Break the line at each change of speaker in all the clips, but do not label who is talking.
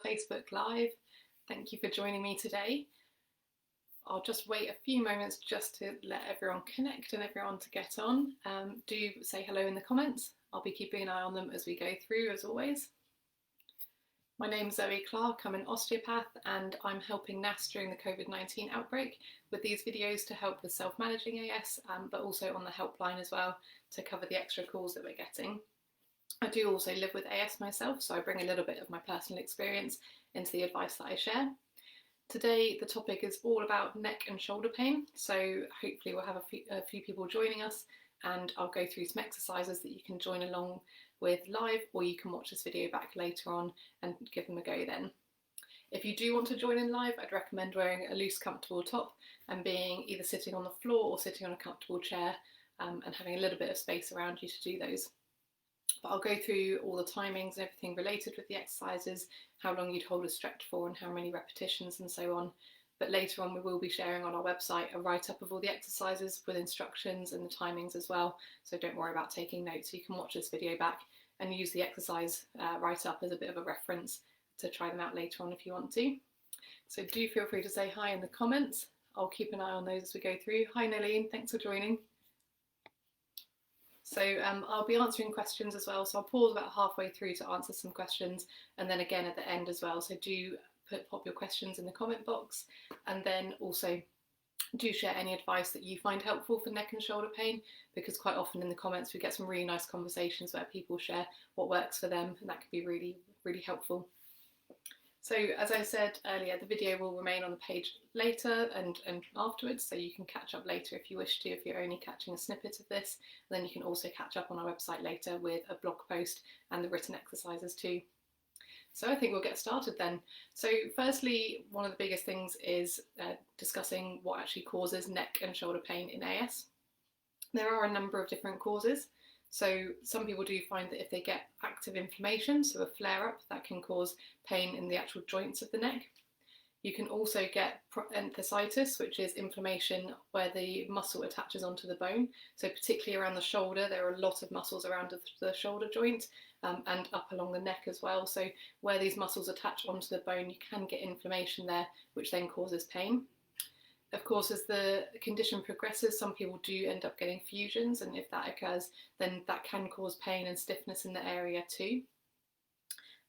Facebook Live. Thank you for joining me today. I'll just wait a few moments just to let everyone connect and everyone to get on. Do say hello in the comments. I'll be keeping an eye on them as we go through, as always. My name's Zoë Clark, I'm an osteopath and I'm helping NASS during the COVID-19 outbreak with these videos to help with self-managing AS, but also on the helpline as well to cover the extra calls that we're getting. I do also live with AS myself, so I bring a little bit of my personal experience into the advice that I share. Today the topic is all about neck and shoulder pain, so hopefully we'll have a few people joining us, and I'll go through some exercises that you can join along with live, or you can watch this video back later on and give them a go then. If you do want to join in live, I'd recommend wearing a loose, comfortable top and being either sitting on the floor or sitting on a comfortable chair, and having a little bit of space around you to do those. But I'll go through all the timings and everything related with the exercises, how long you'd hold a stretch for and how many repetitions and so on. But later on we will be sharing on our website a write-up of all the exercises with instructions and the timings as well, so don't worry about taking notes. You can watch this video back and use the exercise write-up as a bit of a reference to try them out later on if you want to. So do feel free to say hi in the comments. I'll keep an eye on those as we go through. Hi Nelline, thanks for joining. So I'll be answering questions as well, so I'll pause about halfway through to answer some questions, and then again at the end as well, so do pop your questions in the comment box, and then also do share any advice that you find helpful for neck and shoulder pain, because quite often in the comments we get some really nice conversations where people share what works for them, and that can be really, really helpful. So as I said earlier, the video will remain on the page later and afterwards, so you can catch up later if you wish to, if you're only catching a snippet of this. Then you can also catch up on our website later with a blog post and the written exercises too. So I think we'll get started then. So firstly, one of the biggest things is discussing what actually causes neck and shoulder pain in AS. There are a number of different causes. So some people do find that if they get active inflammation, so a flare-up, that can cause pain in the actual joints of the neck. You can also get enthesitis, which is inflammation where the muscle attaches onto the bone. So particularly around the shoulder, there are a lot of muscles around the shoulder joint and up along the neck as well. So where these muscles attach onto the bone, you can get inflammation there, which then causes pain. Of course, as the condition progresses, some people do end up getting fusions, and if that occurs, then that can cause pain and stiffness in the area too.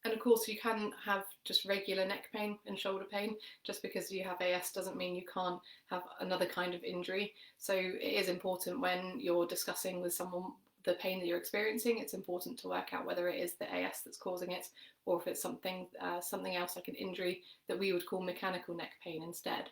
And of course, you can have just regular neck pain and shoulder pain. Just because you have AS doesn't mean you can't have another kind of injury. So it is important when you're discussing with someone the pain that you're experiencing, it's important to work out whether it is the AS that's causing it, or if it's something else like an injury that we would call mechanical neck pain instead.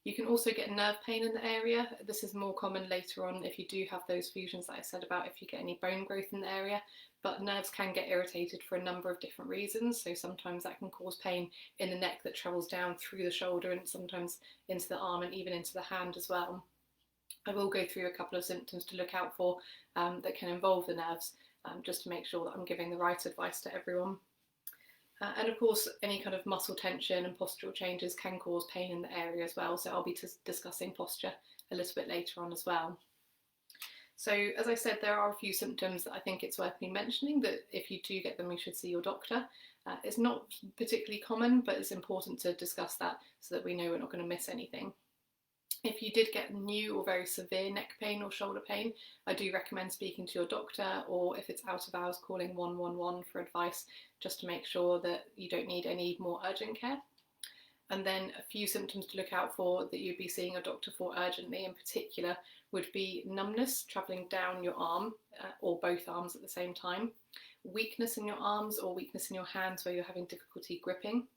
You can also get nerve pain in the area. This is more common later on if you do have those fusions that I said about, if you get any bone growth in the area, but nerves can get irritated for a number of different reasons. So sometimes that can cause pain in the neck that travels down through the shoulder and sometimes into the arm and even into the hand as well. I will go through a couple of symptoms to look out for that can involve the nerves, just to make sure that I'm giving the right advice to everyone. And of course, any kind of muscle tension and postural changes can cause pain in the area as well. So I'll be discussing posture a little bit later on as well. So as I said, there are a few symptoms that I think it's worth me mentioning, that if you do get them, you should see your doctor. It's not particularly common, but it's important to discuss that so that we know we're not going to miss anything. If you did get new or very severe neck pain or shoulder pain, I do recommend speaking to your doctor, or if it's out of hours, calling 111 for advice, just to make sure that you don't need any more urgent care. And then a few symptoms to look out for that you'd be seeing a doctor for urgently in particular would be numbness travelling down your arm or both arms at the same time, weakness in your arms or weakness in your hands where you're having difficulty gripping,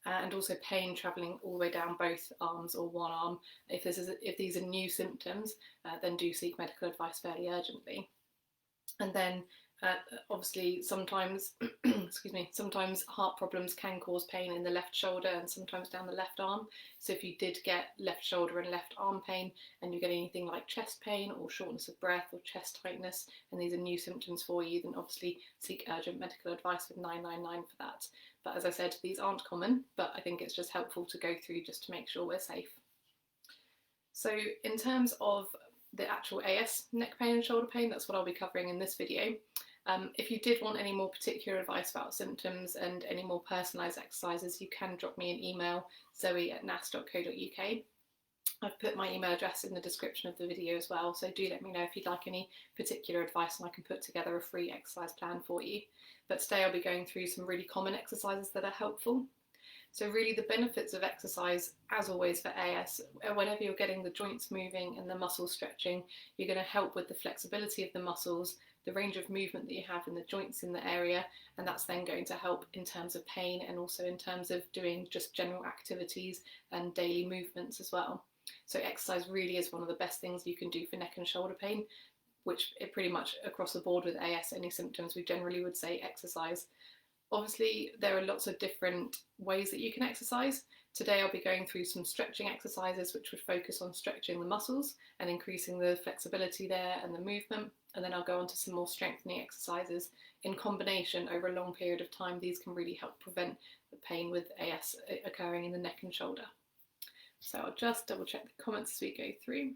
and also pain travelling all the way down both arms or one arm. If these are new symptoms, then do seek medical advice fairly urgently. And then obviously sometimes sometimes heart problems can cause pain in the left shoulder and sometimes down the left arm. So if you did get left shoulder and left arm pain and you get anything like chest pain or shortness of breath or chest tightness, and these are new symptoms for you, then obviously seek urgent medical advice with 999 for that. But as I said, these aren't common, but I think it's just helpful to go through just to make sure we're safe. So in terms of the actual AS neck pain and shoulder pain, that's what I'll be covering in this video. If you did want any more particular advice about symptoms and any more personalised exercises, you can drop me an email, zoe@nass.co.uk. I've put my email address in the description of the video as well, so do let me know if you'd like any particular advice and I can put together a free exercise plan for you. But today I'll be going through some really common exercises that are helpful. So really the benefits of exercise, as always for AS, whenever you're getting the joints moving and the muscles stretching, you're going to help with the flexibility of the muscles, the range of movement that you have in the joints in the area, and that's then going to help in terms of pain and also in terms of doing just general activities and daily movements as well. So exercise really is one of the best things you can do for neck and shoulder pain, which it pretty much across the board with AS, any symptoms, we generally would say exercise. Obviously, there are lots of different ways that you can exercise. Today I'll be going through some stretching exercises which would focus on stretching the muscles and increasing the flexibility there and the movement. And then I'll go on to some more strengthening exercises. In combination over a long period of time, these can really help prevent the pain with AS occurring in the neck and shoulder. So I'll just double check the comments as we go through.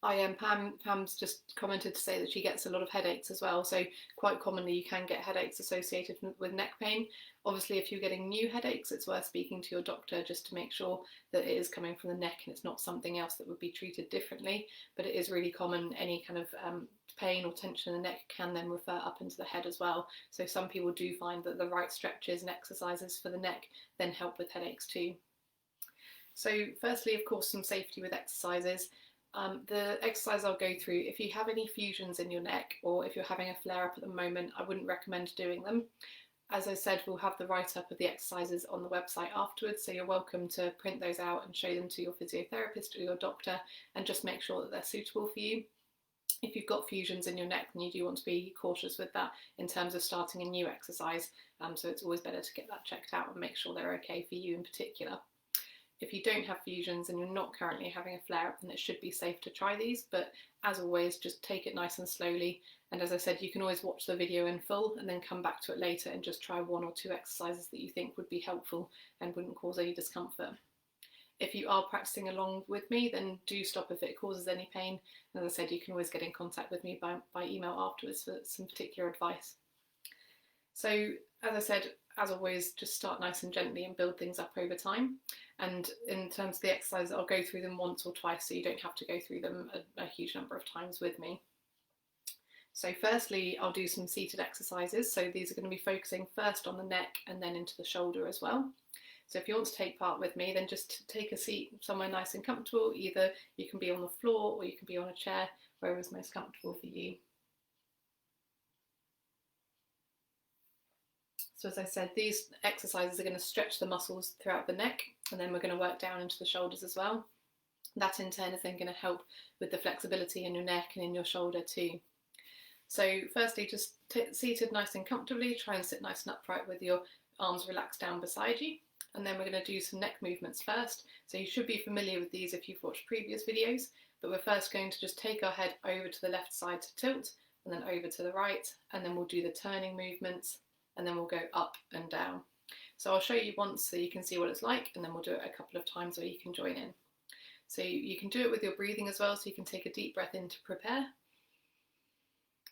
Pam's just commented to say that she gets a lot of headaches as well, so quite commonly you can get headaches associated with neck pain. Obviously if you're getting new headaches, it's worth speaking to your doctor just to make sure that it is coming from the neck and it's not something else that would be treated differently, but it is really common. Any kind of pain or tension in the neck can then refer up into the head as well, so some people do find that the right stretches and exercises for the neck then help with headaches too. So firstly, of course, some safety with exercises. The exercise I'll go through, if you have any fusions in your neck or if you're having a flare-up at the moment, I wouldn't recommend doing them. As I said, we'll have the write-up of the exercises on the website afterwards, so you're welcome to print those out and show them to your physiotherapist or your doctor and just make sure that they're suitable for you. If you've got fusions in your neck, then you do want to be cautious with that in terms of starting a new exercise, so it's always better to get that checked out and make sure they're okay for you in particular. If you don't have fusions and you're not currently having a flare-up, then it should be safe to try these, but as always, just take it nice and slowly. And as I said, you can always watch the video in full and then come back to it later and just try one or two exercises that you think would be helpful and wouldn't cause any discomfort. If you are practicing along with me, then do stop if it causes any pain. And as I said, you can always get in contact with me by email afterwards for some particular advice. So as I said, as always, just start nice and gently and build things up over time. And in terms of the exercises, I'll go through them once or twice so you don't have to go through them a huge number of times with me. So firstly, I'll do some seated exercises. So these are going to be focusing first on the neck and then into the shoulder as well. So if you want to take part with me, then just take a seat somewhere nice and comfortable. Either you can be on the floor or you can be on a chair, wherever's most comfortable for you. So as I said, these exercises are going to stretch the muscles throughout the neck, and then we're going to work down into the shoulders as well. That in turn is then going to help with the flexibility in your neck and in your shoulder too. So firstly, just seated nice and comfortably, try and sit nice and upright with your arms relaxed down beside you. And then we're going to do some neck movements first. So you should be familiar with these if you've watched previous videos, but we're first going to just take our head over to the left side to tilt, and then over to the right, and then we'll do the turning movements, and then we'll go up and down. So I'll show you once so you can see what it's like, and then we'll do it a couple of times where you can join in. So you can do it with your breathing as well, so you can take a deep breath in to prepare.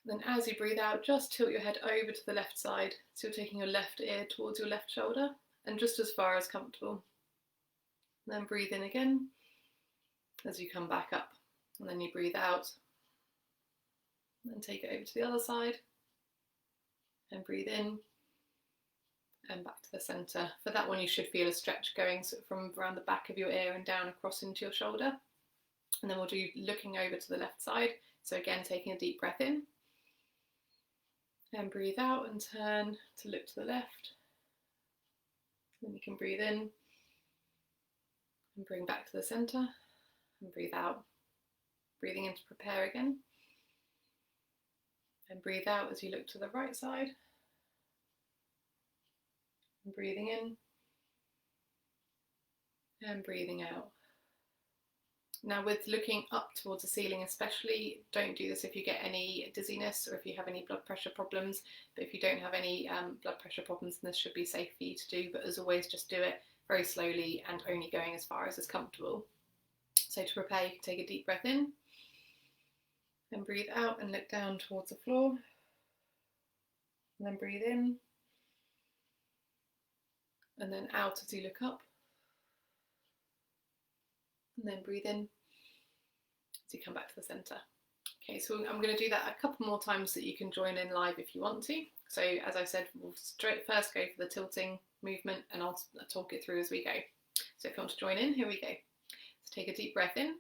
Then as you breathe out, just tilt your head over to the left side, so you're taking your left ear towards your left shoulder, and just as far as comfortable. And then breathe in again as you come back up, and then you breathe out, and then take it over to the other side, and breathe in, and back to the centre. For that one you should feel a stretch going from around the back of your ear and down across into your shoulder. And then we'll do looking over to the left side, so again taking a deep breath in, and breathe out and turn to look to the left. Then you can breathe in, and bring back to the centre, and breathe out. Breathing in to prepare again, and breathe out as you look to the right side. And breathing in and breathing out. Now with looking up towards the ceiling especially, don't do this if you get any dizziness or if you have any blood pressure problems, but if you don't have any blood pressure problems, then this should be safe for you to do, but as always just do it very slowly and only going as far as is comfortable. So to prepare, you can take a deep breath in and breathe out and look down towards the floor. And then breathe in. And then out as you look up. And then breathe in as you come back to the centre. Okay, so I'm going to do that a couple more times so that you can join in live if you want to. So as I said, we'll first go for the tilting movement and I'll talk it through as we go. So if you want to join in, here we go. So take a deep breath in.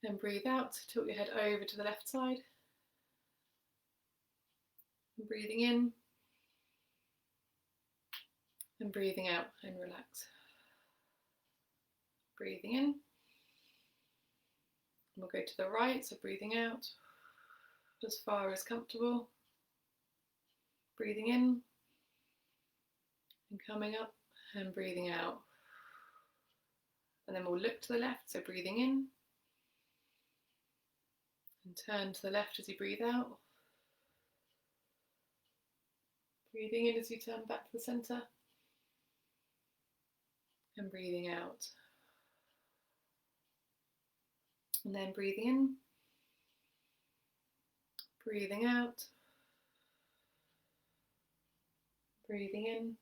Then breathe out, tilt your head over to the left side. And breathing in. And breathing out and relax. Breathing in. We'll go to the right, so breathing out as far as comfortable. Breathing in and coming up and breathing out. And then we'll look to the left, so breathing in and turn to the left as you breathe out. Breathing in as you turn back to the centre and breathing out. And then breathing in, breathing out, breathing in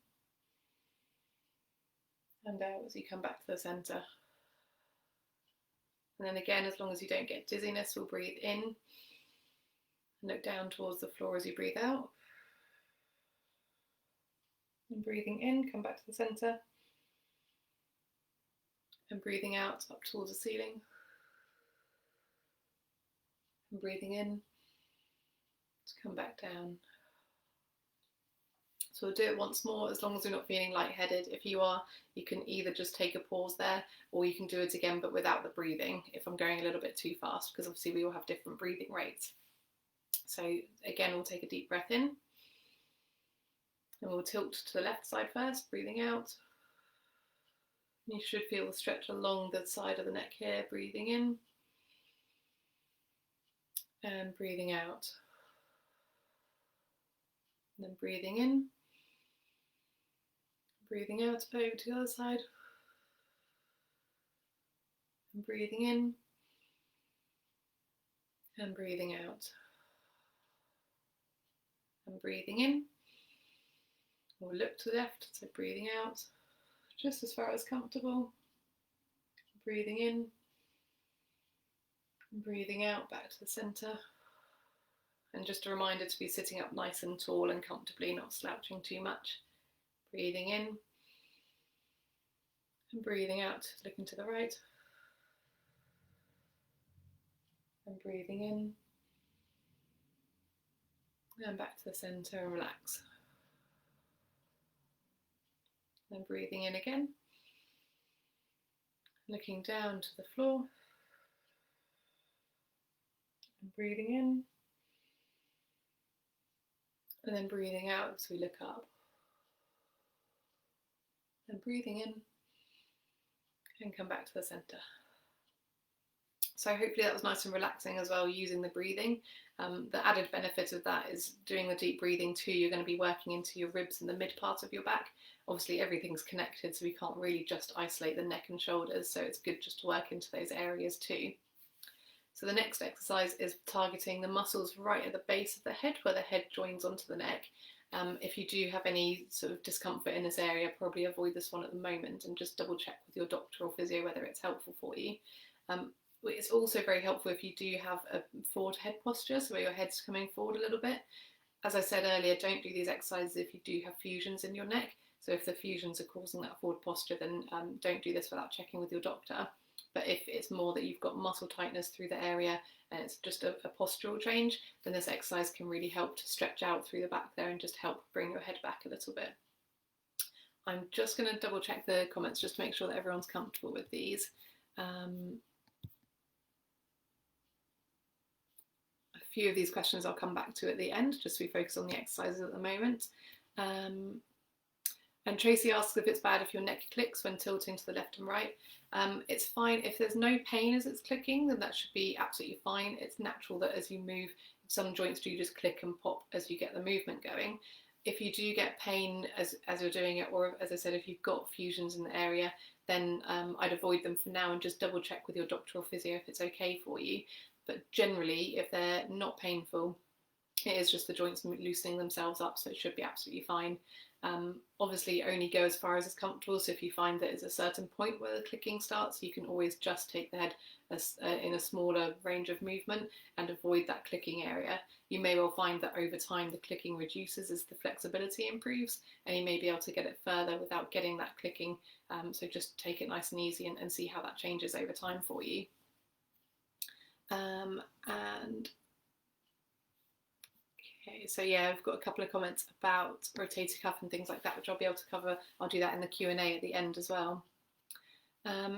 and out as you come back to the centre. And then again, as long as you don't get dizziness, we'll breathe in and look down towards the floor as you breathe out. And breathing in, come back to the centre. And breathing out up towards the ceiling. And breathing in to come back down. So we'll do it once more, as long as you're not feeling lightheaded. If you are, you can either just take a pause there, or you can do it again but without the breathing if I'm going a little bit too fast, because obviously we all have different breathing rates. So again, we'll take a deep breath in and we'll tilt to the left side first, breathing out. You should feel the stretch along the side of the neck here, breathing in and breathing out. And then breathing in, breathing out over to the other side, and breathing in and breathing out, and breathing in. We'll look to the left, so breathing out just as far as comfortable, breathing in and breathing out back to the centre. And just a reminder to be sitting up nice and tall and comfortably, not slouching too much. Breathing in and breathing out, looking to the right. And breathing in and back to the centre and relax. Then breathing in again, looking down to the floor. And breathing in. And then breathing out as we look up. And breathing in and come back to the centre. So hopefully that was nice and relaxing as well, using the breathing. The added benefit of that is doing the deep breathing too. You're going to be working into your ribs and the mid part of your back. Obviously everything's connected, so we can't really just isolate the neck and shoulders, so it's good just to work into those areas too. So the next exercise is targeting the muscles right at the base of the head, where the head joins onto the neck. If you do have any sort of discomfort in this area, probably avoid this one at the moment and just double check with your doctor or physio whether it's helpful for you. It's also very helpful if you do have a forward head posture, so where your head's coming forward a little bit. As I said earlier, don't do these exercises if you do have fusions in your neck. So if the fusions are causing that forward posture, then don't do this without checking with your doctor. But if it's more that you've got muscle tightness through the area and it's just a postural change, then this exercise can really help to stretch out through the back there and just help bring your head back a little bit. I'm just going to double check the comments just to make sure that everyone's comfortable with these. A few of these questions I'll come back to at the end, just so we focus on the exercises at the moment. And Tracy asks if it's bad if your neck clicks when tilting to the left and right. It's fine. If there's no pain as it's clicking, then that should be absolutely fine. It's natural that as you move, some joints do just click and pop as you get the movement going. If you do get pain as you're doing it, or as I said, if you've got fusions in the area, then I'd avoid them for now and just double check with your doctor or physio if it's okay for you. But generally, if they're not painful It is just the joints loosening themselves up, so it should be absolutely fine. Obviously only go as far as is comfortable, so if you find that there's a certain point where the clicking starts, you can always just take the head in a smaller range of movement and avoid that clicking area. You may well find that over time the clicking reduces as the flexibility improves, and you may be able to get it further without getting that clicking. So just take it nice and easy and see how that changes over time for you. Okay, so yeah, I've got a couple of comments about rotator cuff and things like that, which I'll be able to cover. I'll do that in the Q&A at the end as well.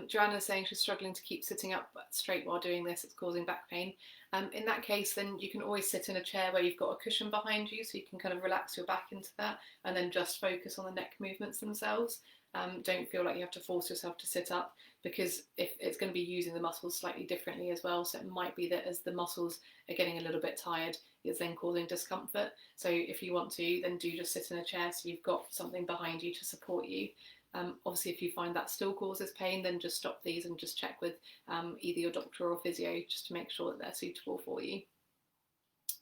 Joanna's saying she's struggling to keep sitting up straight while doing this, it's causing back pain. In that case, then you can always sit in a chair where you've got a cushion behind you, so you can kind of relax your back into that and then just focus on the neck movements themselves. Don't feel like you have to force yourself to sit up, because if it's going to be using the muscles slightly differently as well, so it might be that as the muscles are getting a little bit tired, it's then causing discomfort. So if you want to, then do just sit in a chair so you've got something behind you to support you. Obviously, if you find that still causes pain, then just stop these and just check with either your doctor or physio just to make sure that they're suitable for you.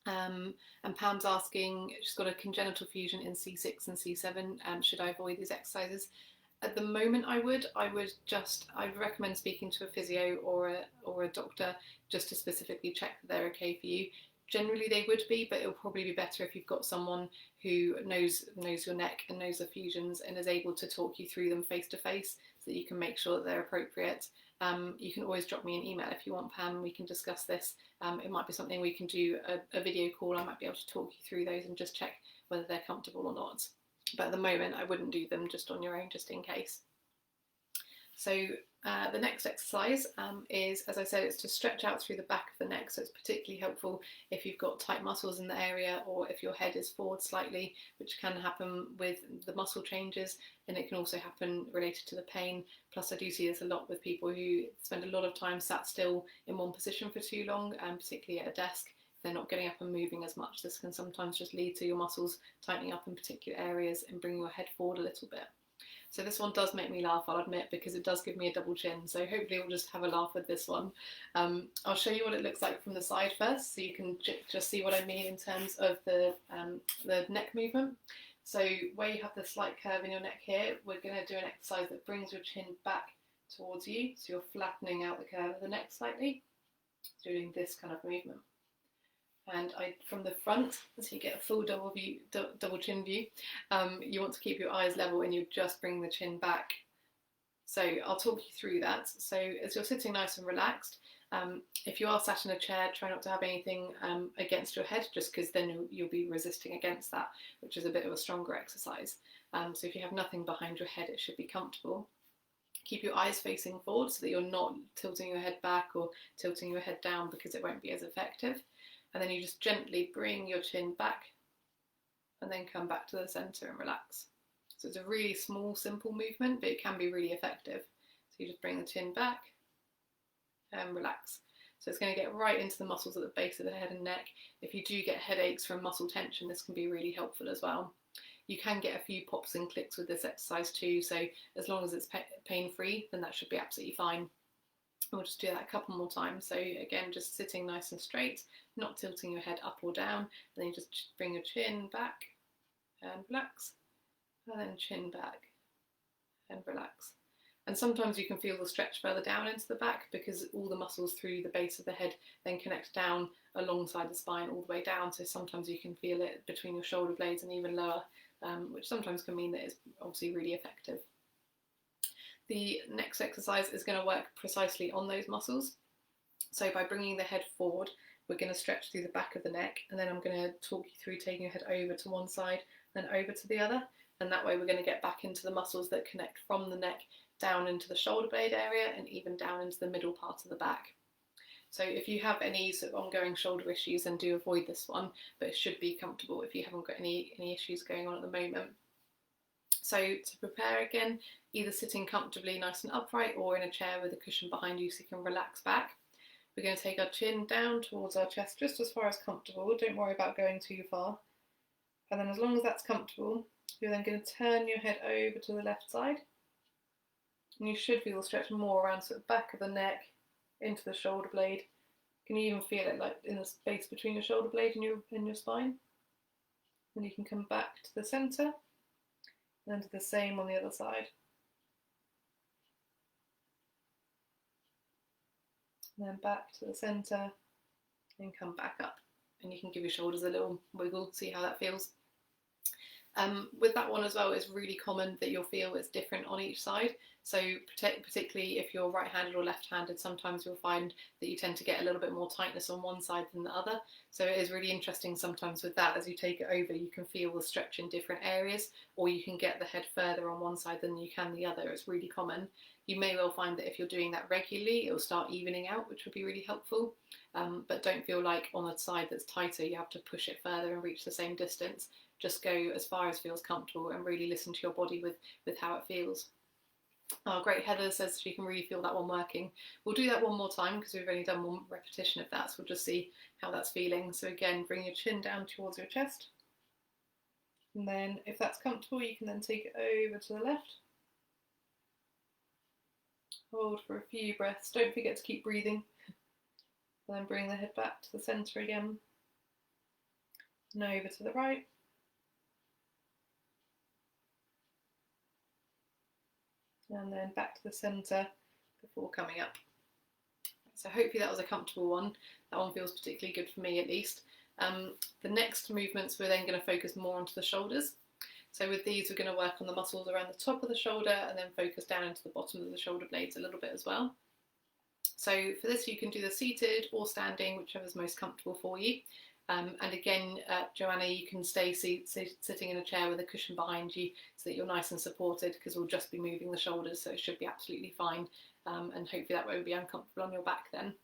And Pam's asking, she's got a congenital fusion in C6 and C7. Should I avoid these exercises? At the moment, I would recommend speaking to a physio or a doctor just to specifically check that they're okay for you. Generally they would be, but it'll probably be better if you've got someone who knows your neck and knows the fusions and is able to talk you through them face to face, so that you can make sure that they're appropriate. You can always drop me an email if you want, Pam, we can discuss this. It might be something we can do a video call. I might be able to talk you through those and just check whether they're comfortable or not. But at the moment, I wouldn't do them just on your own, just in case. So the next exercise is, as I said, it's to stretch out through the back of the neck. So it's particularly helpful if you've got tight muscles in the area, or if your head is forward slightly, which can happen with the muscle changes, and it can also happen related to the pain. Plus, I do see this a lot with people who spend a lot of time sat still in one position for too long, particularly at a desk. They're not getting up and moving as much. This can sometimes just lead to your muscles tightening up in particular areas and bringing your head forward a little bit. So this one does make me laugh, I'll admit, because it does give me a double chin. So hopefully we'll just have a laugh with this one. I'll show you what it looks like from the side first, so you can just see what I mean in terms of the neck movement. So where you have the slight curve in your neck here, we're going to do an exercise that brings your chin back towards you. So you're flattening out the curve of the neck slightly, doing this kind of movement. And from the front, so you get a full double chin view, you want to keep your eyes level and you just bring the chin back. So I'll talk you through that. So as you're sitting nice and relaxed, if you are sat in a chair, try not to have anything against your head, just because then you'll be resisting against that, which is a bit of a stronger exercise. So if you have nothing behind your head, it should be comfortable. Keep your eyes facing forward so that you're not tilting your head back or tilting your head down, because it won't be as effective. And then you just gently bring your chin back and then come back to the centre and relax. So it's a really small, simple movement, but it can be really effective. So you just bring the chin back and relax. So it's going to get right into the muscles at the base of the head and neck. If you do get headaches from muscle tension, this can be really helpful as well. You can get a few pops and clicks with this exercise too, so as long as it's pain-free, then that should be absolutely fine. We'll just do that a couple more times. So again, just sitting nice and straight, not tilting your head up or down, and then you just bring your chin back and relax, and then chin back and relax. And sometimes you can feel the stretch further down into the back, because all the muscles through the base of the head then connect down alongside the spine all the way down. So sometimes you can feel it between your shoulder blades and even lower, which sometimes can mean that it's obviously really effective. The next exercise is going to work precisely on those muscles. So by bringing the head forward, we're going to stretch through the back of the neck, and then I'm going to talk you through taking your head over to one side, then over to the other, and that way we're going to get back into the muscles that connect from the neck down into the shoulder blade area and even down into the middle part of the back. So if you have any sort of ongoing shoulder issues, then do avoid this one, but it should be comfortable if you haven't got any issues going on at the moment. So to prepare, again, either sitting comfortably nice and upright or in a chair with a cushion behind you so you can relax back. We're going to take our chin down towards our chest just as far as comfortable. Don't worry about going too far. And then as long as that's comfortable, you're then going to turn your head over to the left side. And you should feel the stretch more around sort of back of the neck, into the shoulder blade, Can you even feel it like in the space between your shoulder blade and your spine? And you can come back to the centre and do the same on the other side. And then back to the centre and come back up. And you can give your shoulders a little wiggle, see how that feels. With that one as well, it's really common that you'll feel it's different on each side. So particularly if you're right-handed or left-handed, sometimes you'll find that you tend to get a little bit more tightness on one side than the other. So it is really interesting sometimes with that, as you take it over, you can feel the stretch in different areas, or you can get the head further on one side than you can the other. It's really common. You may well find that if you're doing that regularly, it will start evening out, which would be really helpful. But don't feel like on a side that's tighter, you have to push it further and reach the same distance. Just go as far as feels comfortable and really listen to your body with how it feels. Oh, great. Heather says she can really feel that one working. We'll do that one more time because we've only done one repetition of that, so we'll just see how that's feeling. So again, bring your chin down towards your chest. And then if that's comfortable, you can then take it over to the left. Hold for a few breaths. Don't forget to keep breathing. And then bring the head back to the centre again. And over to the right. And then back to the centre before coming up. So hopefully that was a comfortable one. That one feels particularly good for me at least. The next movements we're then going to focus more onto the shoulders. So with these we're going to work on the muscles around the top of the shoulder and then focus down into the bottom of the shoulder blades a little bit as well. So for this you can do the seated or standing, whichever's most comfortable for you. And again, Joanna, you can stay sitting in a chair with a cushion behind you so that you're nice and supported, because we'll just be moving the shoulders, so it should be absolutely fine. And hopefully that won't be uncomfortable on your back then.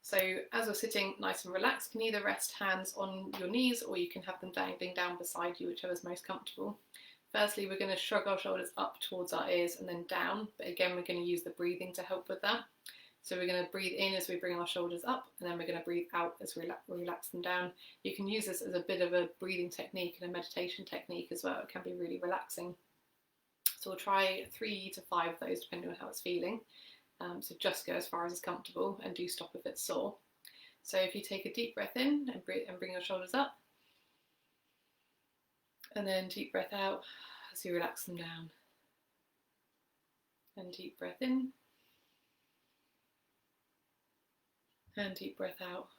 So as we're sitting nice and relaxed, you can either rest hands on your knees or you can have them dangling down beside you, whichever's most comfortable. Firstly, we're going to shrug our shoulders up towards our ears and then down, but again we're going to use the breathing to help with that. So we're going to breathe in as we bring our shoulders up, and then we're going to breathe out as we relax them down. You can use this as a bit of a breathing technique and a meditation technique as well. It can be really relaxing. So we'll try 3 to 5 of those depending on how it's feeling. So just go as far as is comfortable and do stop if it's sore. So if you take a deep breath in and bring your shoulders up, and then deep breath out as you relax them down. And deep breath in. And deep breath out.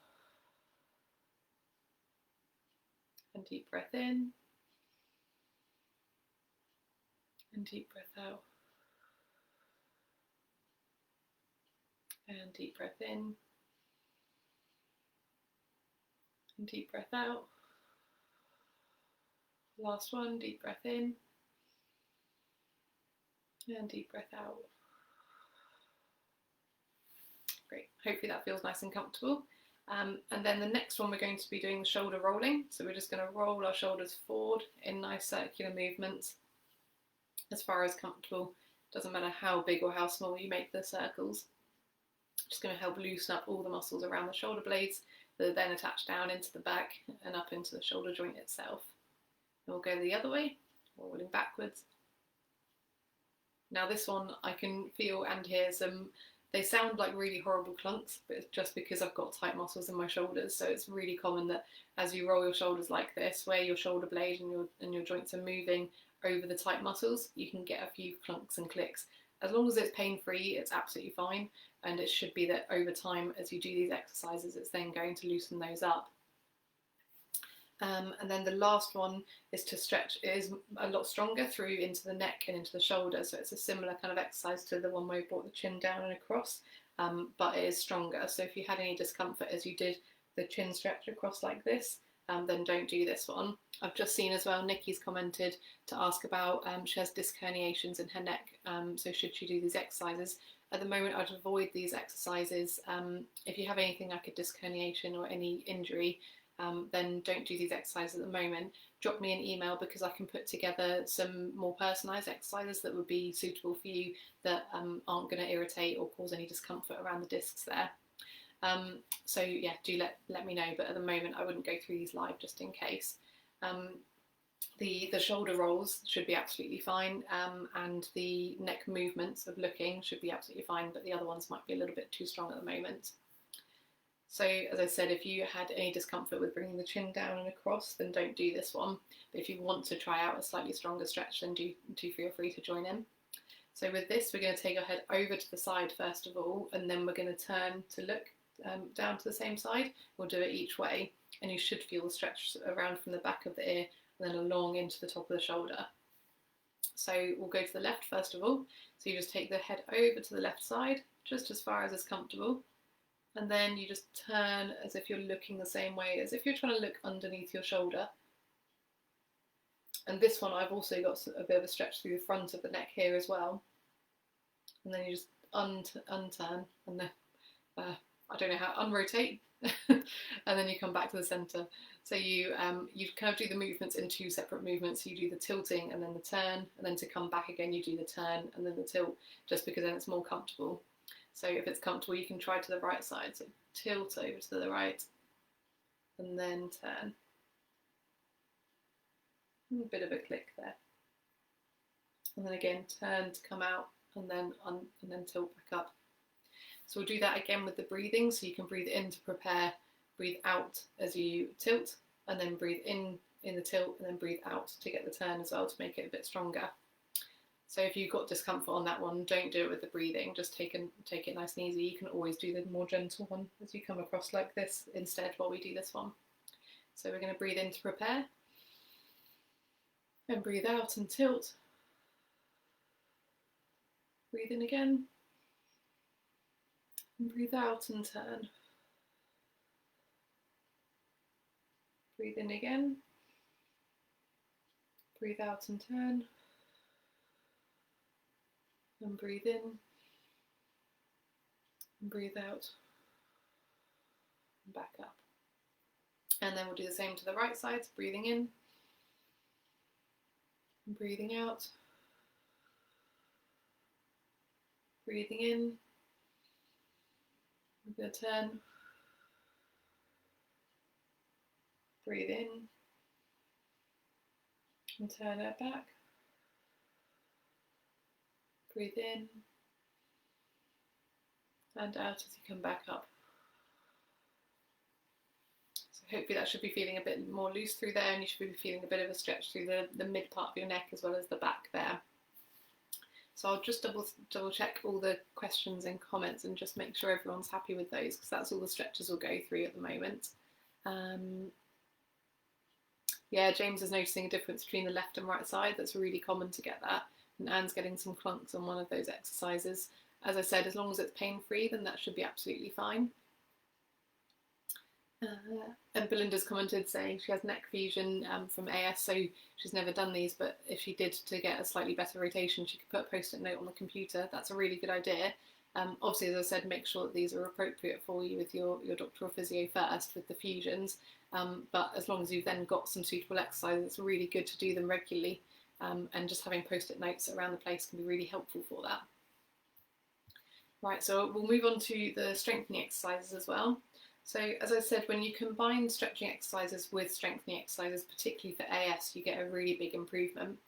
And deep breath in. And deep breath out. And deep breath in. And deep breath out. Last one, deep breath in. And deep breath out. Great, hopefully that feels nice and comfortable. And then the next one we're going to be doing the shoulder rolling. So we're just going to roll our shoulders forward in nice circular movements as far as comfortable. Doesn't matter how big or how small you make the circles. Just going to help loosen up all the muscles around the shoulder blades that are then attached down into the back and up into the shoulder joint itself. And we'll go the other way, rolling backwards. Now this one I can feel and hear some. They sound like really horrible clunks, but it's just because I've got tight muscles in my shoulders. So it's really common that as you roll your shoulders like this, where your shoulder blade and your joints are moving over the tight muscles, you can get a few clunks and clicks. As long as it's pain-free, it's absolutely fine. And it should be that over time, as you do these exercises, it's then going to loosen those up. And then the last one is to stretch. It is a lot stronger through into the neck and into the shoulder, so it's a similar kind of exercise to the one where we brought the chin down and across, but it is stronger. So if you had any discomfort as you did the chin stretch across like this, then don't do this one. I've just seen as well, Nikki's commented to ask about, she has disc herniations in her neck, so should she do these exercises? At the moment I'd avoid these exercises. If you have anything like a disc herniation or any injury, then don't do these exercises at the moment. Drop me an email because I can put together some more personalised exercises that would be suitable for you that aren't going to irritate or cause any discomfort around the discs there. So yeah, do let me know, but at the moment I wouldn't go through these live just in case. The shoulder rolls should be absolutely fine, and the neck movements of looking should be absolutely fine, but the other ones might be a little bit too strong at the moment. So as I said, if you had any discomfort with bringing the chin down and across, then don't do this one. But if you want to try out a slightly stronger stretch, then do feel free to join in. So with this, we're going to take our head over to the side first of all, and then we're going to turn to look down to the same side. We'll do it each way, and you should feel the stretch around from the back of the ear and then along into the top of the shoulder. So we'll go to the left first of all. So you just take the head over to the left side, just as far as is comfortable. And then you just turn as if you're looking the same way, as if you're trying to look underneath your shoulder. And this one, I've also got a bit of a stretch through the front of the neck here as well. And then you just unturn, and then, I don't know how, unrotate, and then you come back to the centre. So you kind of do the movements in two separate movements. You do the tilting and then the turn, and then to come back again, you do the turn and then the tilt, just because then it's more comfortable. So if it's comfortable, you can try to the right side. So tilt over to the right and then turn. A bit of a click there. And then again, turn to come out and then tilt back up. So we'll do that again with the breathing. So you can breathe in to prepare, breathe out as you tilt, and then breathe in the tilt, and then breathe out to get the turn as well, to make it a bit stronger. So if you've got discomfort on that one, don't do it with the breathing, just take it nice and easy. You can always do the more gentle one as you come across like this instead while we do this one. So we're going to breathe in to prepare, and breathe out and tilt. Breathe in again, and breathe out and turn. Breathe in again, breathe out and turn. And breathe in, and breathe out, and back up. And then we'll do the same to the right side, so breathing in, and breathing out, breathing in. We're going to turn, breathe in, and turn it back. Breathe in and out as you come back up. So hopefully that should be feeling a bit more loose through there, and you should be feeling a bit of a stretch through the mid part of your neck as well as the back there. So I'll just double check all the questions and comments and just make sure everyone's happy with those, because that's all the stretches we'll go through at the moment. Yeah, James is noticing a difference between the left and right side. That's really common to get that. And Anne's getting some clunks on one of those exercises. As I said, as long as it's pain-free, then that should be absolutely fine. And Belinda's commented saying she has neck fusion from AS, so she's never done these, but if she did, to get a slightly better rotation, she could put a post-it note on the computer. That's a really good idea. Obviously, as I said, make sure that these are appropriate for you with your doctor or physio first with the fusions, but as long as you've then got some suitable exercises, it's really good to do them regularly. And just having post-it notes around the place can be really helpful for that. Right, so we'll move on to the strengthening exercises as well. So as I said, when you combine stretching exercises with strengthening exercises, particularly for AS, you get a really big improvement.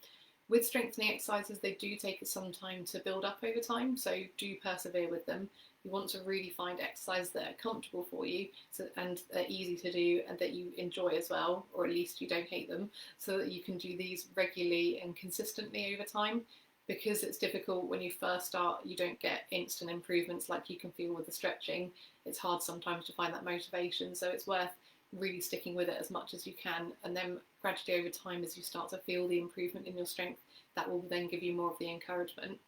With strengthening exercises, they do take some time to build up over time, so do persevere with them. You want to really find exercises that are comfortable for you and are easy to do and that you enjoy as well, or at least you don't hate them, so that you can do these regularly and consistently over time. Because it's difficult when you first start, you don't get instant improvements like you can feel with the stretching. It's hard sometimes to find that motivation, so it's worth really sticking with it as much as you can, and then gradually over time, as you start to feel the improvement in your strength, that will then give you more of the encouragement.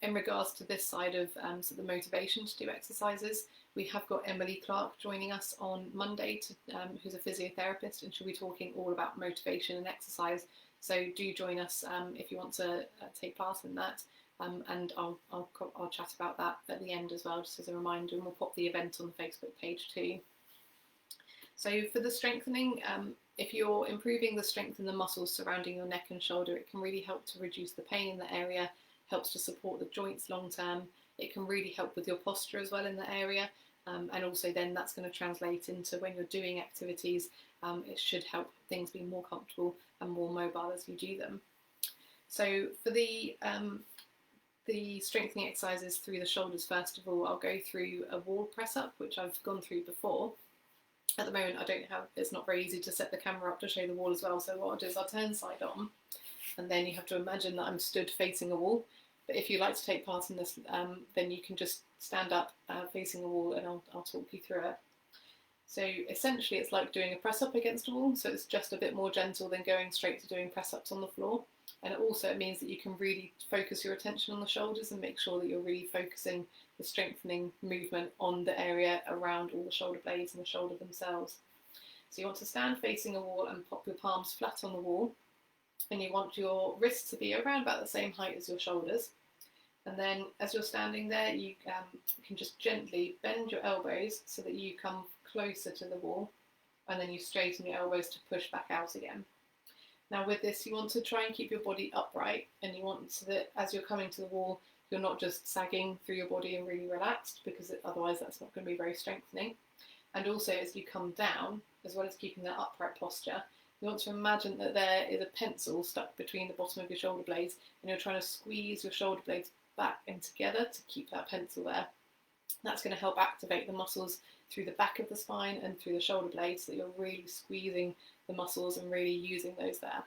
In regards to this side of so the motivation to do exercises, we have got Zoë Clark joining us on Monday, who's a physiotherapist, and she'll be talking all about motivation and exercise. So do join us if you want to take part in that, and I'll chat about that at the end as well, just as a reminder, and we'll pop the event on the Facebook page too. So for the strengthening, if you're improving the strength in the muscles surrounding your neck and shoulder, it can really help to reduce the pain in the area, helps to support the joints long term. It can really help with your posture as well in the area, and also then that's going to translate into when you're doing activities. It should help things be more comfortable and more mobile as you do them. So for the the strengthening exercises through the shoulders, first of all, I'll go through a wall press up, which I've gone through before. At the moment, it's not very easy to set the camera up to show the wall as well. So what I'll do is I'll turn side on, and then you have to imagine that I'm stood facing a wall. But if you like to take part in this, then you can just stand up facing a wall, and I'll talk you through it. So essentially it's like doing a press up against a wall, so it's just a bit more gentle than going straight to doing press ups on the floor. And it means that you can really focus your attention on the shoulders and make sure that you're really focusing the strengthening movement on the area around all the shoulder blades and the shoulder themselves. So you want to stand facing a wall and pop your palms flat on the wall, and you want your wrists to be around about the same height as your shoulders. And then as you're standing there, you can just gently bend your elbows so that you come closer to the wall, and then you straighten your elbows to push back out again. Now with this, you want to try and keep your body upright, and you want so that as you're coming to the wall, you're not just sagging through your body and really relaxed, because otherwise that's not going to be very strengthening. And also as you come down, as well as keeping that upright posture, you want to imagine that there is a pencil stuck between the bottom of your shoulder blades, and you're trying to squeeze your shoulder blades back and together to keep that pencil there. That's going to help activate the muscles through the back of the spine and through the shoulder blades, so that you're really squeezing the muscles and really using those there.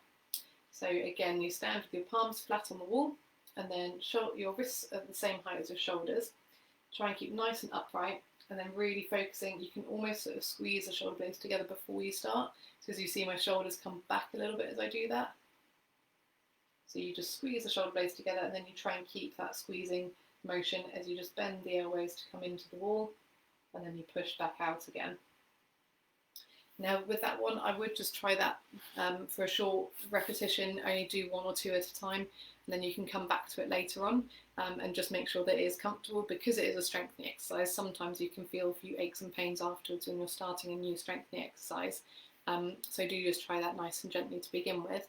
So again, you stand with your palms flat on the wall, and then your wrists at the same height as your shoulders. Try and keep nice and upright, and then really focusing. You can almost sort of squeeze the shoulder blades together before you start. So as you see, my shoulders come back a little bit as I do that. So you just squeeze the shoulder blades together, and then you try and keep that squeezing motion as you just bend the elbows to come into the wall, and then you push back out again. Now with that one, I would just try that for a short repetition, only do 1 or 2 at a time, and then you can come back to it later on and just make sure that it is comfortable, because it is a strengthening exercise. Sometimes you can feel a few aches and pains afterwards when you're starting a new strengthening exercise. So do just try that nice and gently to begin with.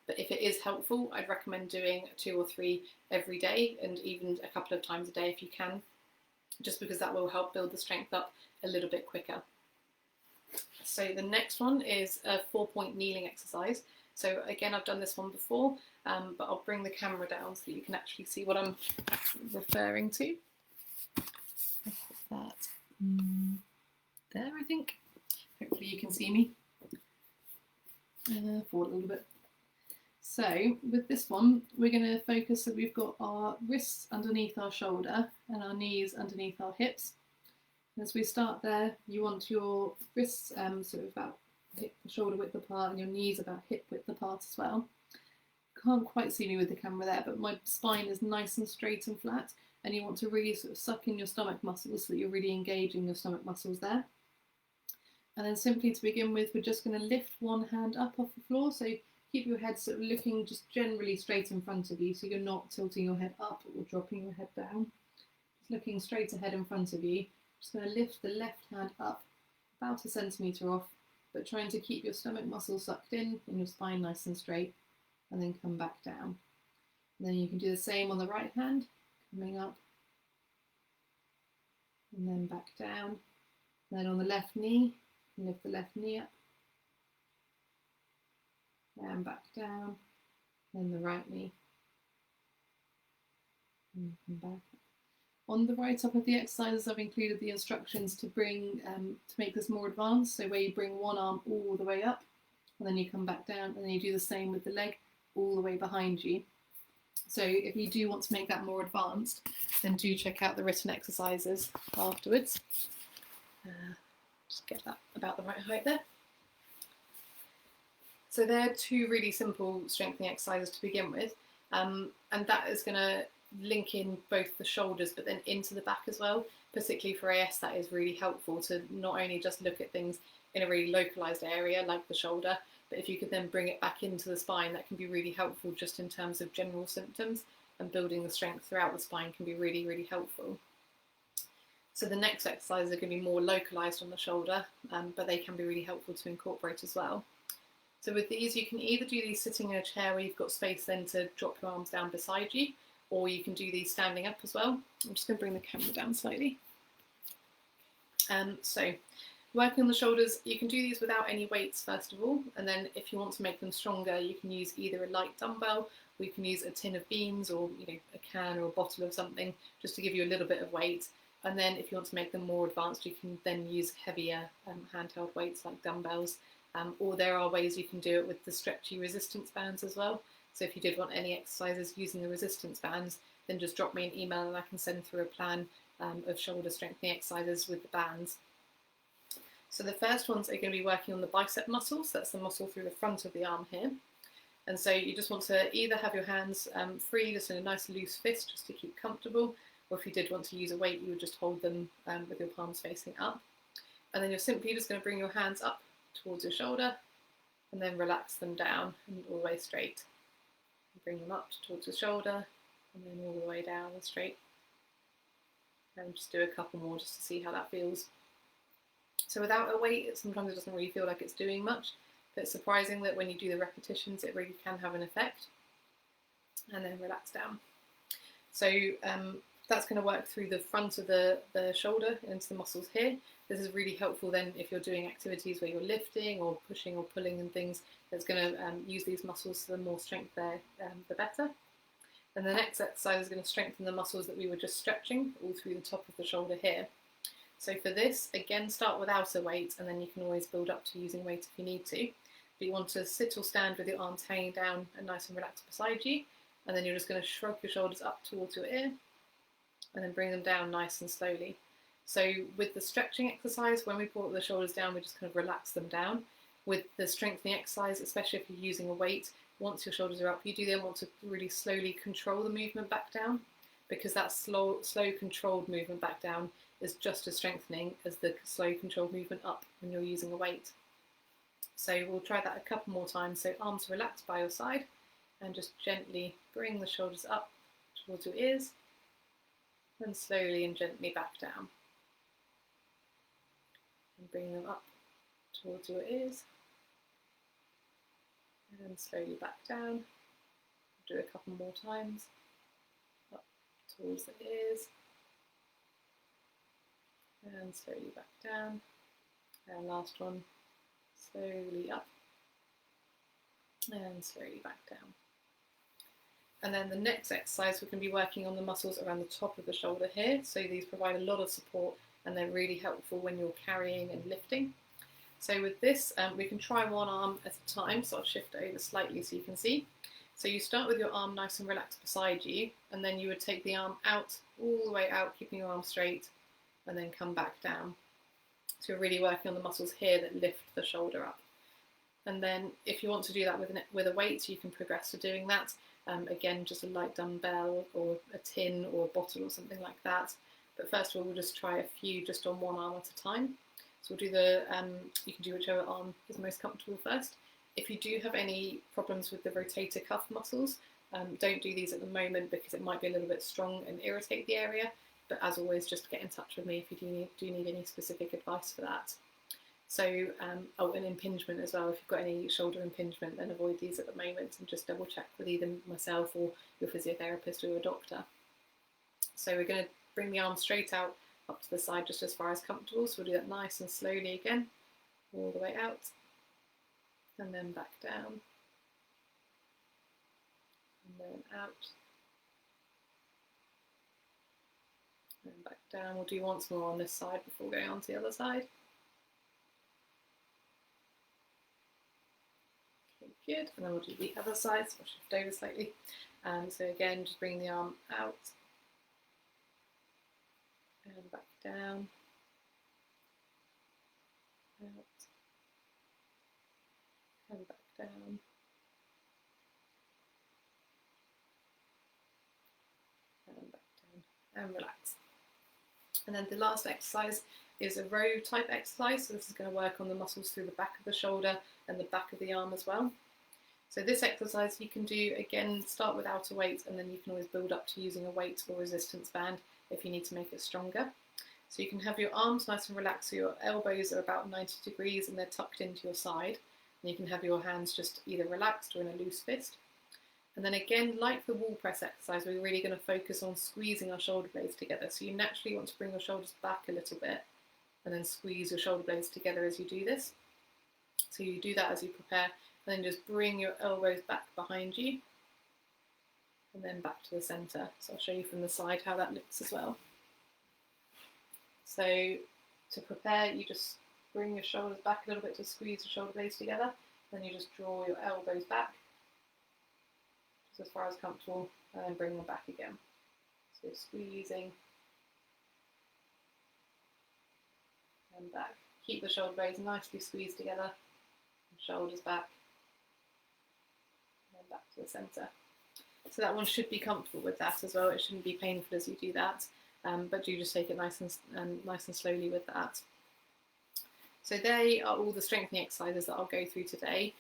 But if it is helpful, I'd recommend doing 2 or 3 every day, and even a couple of times a day if you can, just because that will help build the strength up a little bit quicker. So the next one is a 4-point kneeling exercise. So again, I've done this one before, but I'll bring the camera down so that you can actually see what I'm referring to. I'll put that there, I think. Hopefully you can see me. Forward a little bit. So with this one, we're going to focus that we've got our wrists underneath our shoulder and our knees underneath our hips. As we start there, you want your wrists sort of about hip, shoulder width apart, and your knees about hip width apart as well. Can't quite see me with the camera there, but my spine is nice and straight and flat, and you want to really sort of suck in your stomach muscles so that you're really engaging your stomach muscles there. And then simply to begin with, we're just going to lift one hand up off the floor, so keep your head sort of looking just generally straight in front of you, so you're not tilting your head up or dropping your head down. Just looking straight ahead in front of you. Just going to lift the left hand up about 1 centimetre off, but trying to keep your stomach muscles sucked in and your spine nice and straight, and then come back down. And then you can do the same on the right hand, coming up and then back down. And then on the left knee, lift the left knee up and back down, then the right knee and come back. On the write-up of the exercises, I've included the instructions to make this more advanced, so where you bring one arm all the way up, and then you come back down, and then you do the same with the leg all the way behind you. So if you do want to make that more advanced, then do check out the written exercises afterwards. Just get that about the right height there. So they're 2 really simple strengthening exercises to begin with, and that is going to link in both the shoulders but then into the back as well. Particularly for AS, that is really helpful to not only just look at things in a really localized area like the shoulder, but if you could then bring it back into the spine, that can be really helpful just in terms of general symptoms, and building the strength throughout the spine can be really, really helpful. So the next exercises are going to be more localized on the shoulder, but they can be really helpful to incorporate as well. So with these, you can either do these sitting in a chair where you've got space then to drop your arms down beside you, or you can do these standing up as well. I'm just going to bring the camera down slightly. So working on the shoulders, you can do these without any weights first of all, and then if you want to make them stronger, you can use either a light dumbbell We can use a tin of beans, or a can or a bottle of something, just to give you a little bit of weight. And then if you want to make them more advanced, you can then use heavier handheld weights like dumbbells, or there are ways you can do it with the stretchy resistance bands as well. So if you did want any exercises using the resistance bands, then just drop me an email and I can send through a plan of shoulder strengthening exercises with the bands. So the first ones are going to be working on the bicep muscles. That's the muscle through the front of the arm here. And so you just want to either have your hands free, just in a nice loose fist, just to keep comfortable, or if you did want to use a weight, you would just hold them with your palms facing up. And then you're simply just going to bring your hands up towards your shoulder and then relax them down and all the way straight. Bring them up towards the shoulder and then all the way down and straight. And just do a couple more just to see how that feels. So without a weight, sometimes it doesn't really feel like it's doing much, but it's surprising that when you do the repetitions, it really can have an effect. And then relax down. So that's going to work through the front of the shoulder into the muscles here. This is really helpful then if you're doing activities where you're lifting or pushing or pulling and things. That's going to use these muscles, so the more strength there, the better. And the next exercise is going to strengthen the muscles that we were just stretching all through the top of the shoulder here. So for this, again, start without a weight, and then you can always build up to using weight if you need to. But you want to sit or stand with your arms hanging down and nice and relaxed beside you. And then you're just going to shrug your shoulders up towards your ear and then bring them down nice and slowly. So with the stretching exercise, when we brought the shoulders down, we just kind of relax them down. With the strengthening exercise, especially if you're using a weight, once your shoulders are up, you do then want to really slowly control the movement back down, because that slow controlled movement back down is just as strengthening as the slow controlled movement up when you're using a weight. So we'll try that a couple more times. So arms relaxed by your side and just gently bring the shoulders up towards your ears and slowly and gently back down. And bring them up towards your ears and slowly back down. Do a couple more times. Up towards the ears and slowly back down. And last one, slowly up and slowly back down. And then the next exercise, we're going to be working on the muscles around the top of the shoulder here. So these provide a lot of support and they're really helpful when you're carrying and lifting. So with this, we can try one arm at a time. So I'll shift it over slightly so you can see. So you start with your arm nice and relaxed beside you, and then you would take the arm out, all the way out, keeping your arm straight, and then come back down. So you're really working on the muscles here that lift the shoulder up. And then if you want to do that with a weight, you can progress to doing that. Again, just a light dumbbell or a tin or a bottle or something like that. But first of all, we'll just try a few just on one arm at a time. So we'll do you can do whichever arm is most comfortable first. If you do have any problems with the rotator cuff muscles, don't do these at the moment because it might be a little bit strong and irritate the area. But as always, just get in touch with me if you do need any specific advice for that. So, an impingement as well. If you've got any shoulder impingement, then avoid these at the moment and just double check with either myself or your physiotherapist or your doctor. So we're going to bring the arm straight out up to the side just as far as comfortable. So we'll do that nice and slowly again, all the way out and then back down and then out and back down. We'll do once more on this side before going on to the other side. Good, and then we'll do the other side, so I'll shift over slightly. So again, just bring the arm out and back down, out and back down, and back down, and relax. And then the last exercise is a row type exercise, so this is going to work on the muscles through the back of the shoulder and the back of the arm as well. So this exercise you can do, again, start without a weight, and then you can always build up to using a weight or resistance band if you need to make it stronger. So you can have your arms nice and relaxed, so your elbows are about 90 degrees and they're tucked into your side. And you can have your hands just either relaxed or in a loose fist. And then again, like the wall press exercise, we're really going to focus on squeezing our shoulder blades together. So you naturally want to bring your shoulders back a little bit and then squeeze your shoulder blades together as you do this. So you do that as you prepare. And then just bring your elbows back behind you and then back to the centre. So I'll show you from the side how that looks as well. So to prepare, you just bring your shoulders back a little bit to squeeze the shoulder blades together. Then you just draw your elbows back just as far as comfortable, and then bring them back again. So squeezing and back. Keep the shoulder blades nicely squeezed together, and shoulders back, and then back to the centre. So that one should be comfortable with that as well. It shouldn't be painful as you do that, but do just take it nice and slowly with that. So they are all the strengthening exercises that I'll go through today.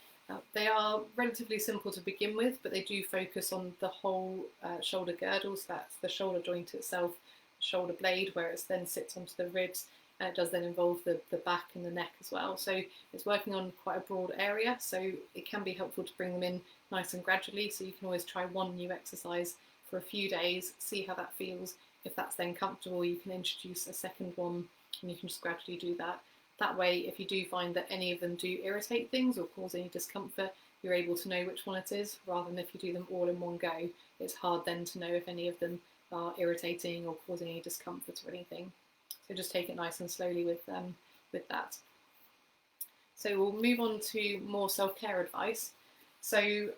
They are relatively simple to begin with, but they do focus on the whole shoulder girdle, so that's the shoulder joint itself, the shoulder blade, where it then sits onto the ribs, and it does then involve the back and the neck as well. So it's working on quite a broad area, so it can be helpful to bring them in nice and gradually, so you can always try one new exercise for a few days, see how that feels. If that's then comfortable, you can introduce a second one, and you can just gradually do that. That way, if you do find that any of them do irritate things or cause any discomfort, you're able to know which one it is, rather than if you do them all in one go. It's hard then to know if any of them are irritating or causing any discomfort or anything. So just take it nice and slowly with that. So we'll move on to more self-care advice. So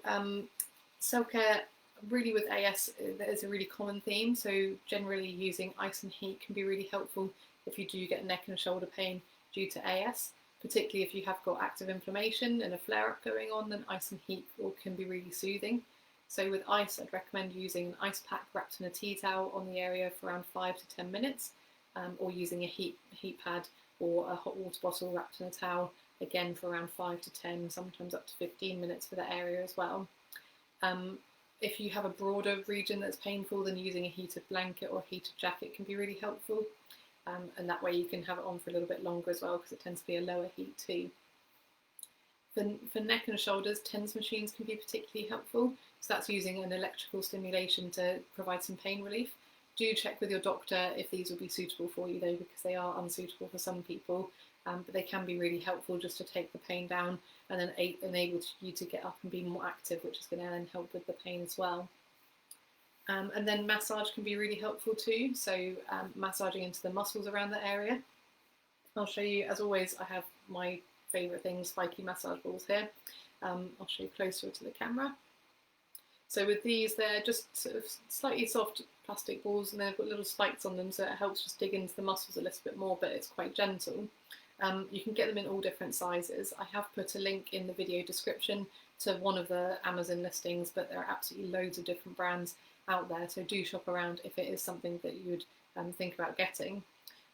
self-care, really with AS, that is a really common theme. So generally using ice and heat can be really helpful if you do get neck and shoulder pain due to AS, particularly if you have got active inflammation and a flare-up going on, then ice and heat can be really soothing. So with ice, I'd recommend using an ice pack wrapped in a tea towel on the area for around 5 to 10 minutes, or using a heat pad or a hot water bottle wrapped in a towel, again for around 5 to 10, sometimes up to 15 minutes for that area as well. If you have a broader region that's painful, then using a heated blanket or heated jacket can be really helpful. And that way you can have it on for a little bit longer as well, because it tends to be a lower heat too. For neck and shoulders, TENS machines can be particularly helpful. So that's using an electrical stimulation to provide some pain relief. Do check with your doctor if these will be suitable for you though, because they are unsuitable for some people. But they can be really helpful just to take the pain down and then enable you to get up and be more active, which is going to then help with the pain as well. And then massage can be really helpful too, so massaging into the muscles around the area. I'll show you, as always, I have my favourite things, spiky massage balls here. I'll show you closer to the camera. So with these, they're just sort of slightly soft plastic balls, and they've got little spikes on them, so it helps just dig into the muscles a little bit more, but it's quite gentle. You can get them in all different sizes. I have put a link in the video description to one of the Amazon listings, but there are absolutely loads of different brands out there, so do shop around if it is something that you would think about getting.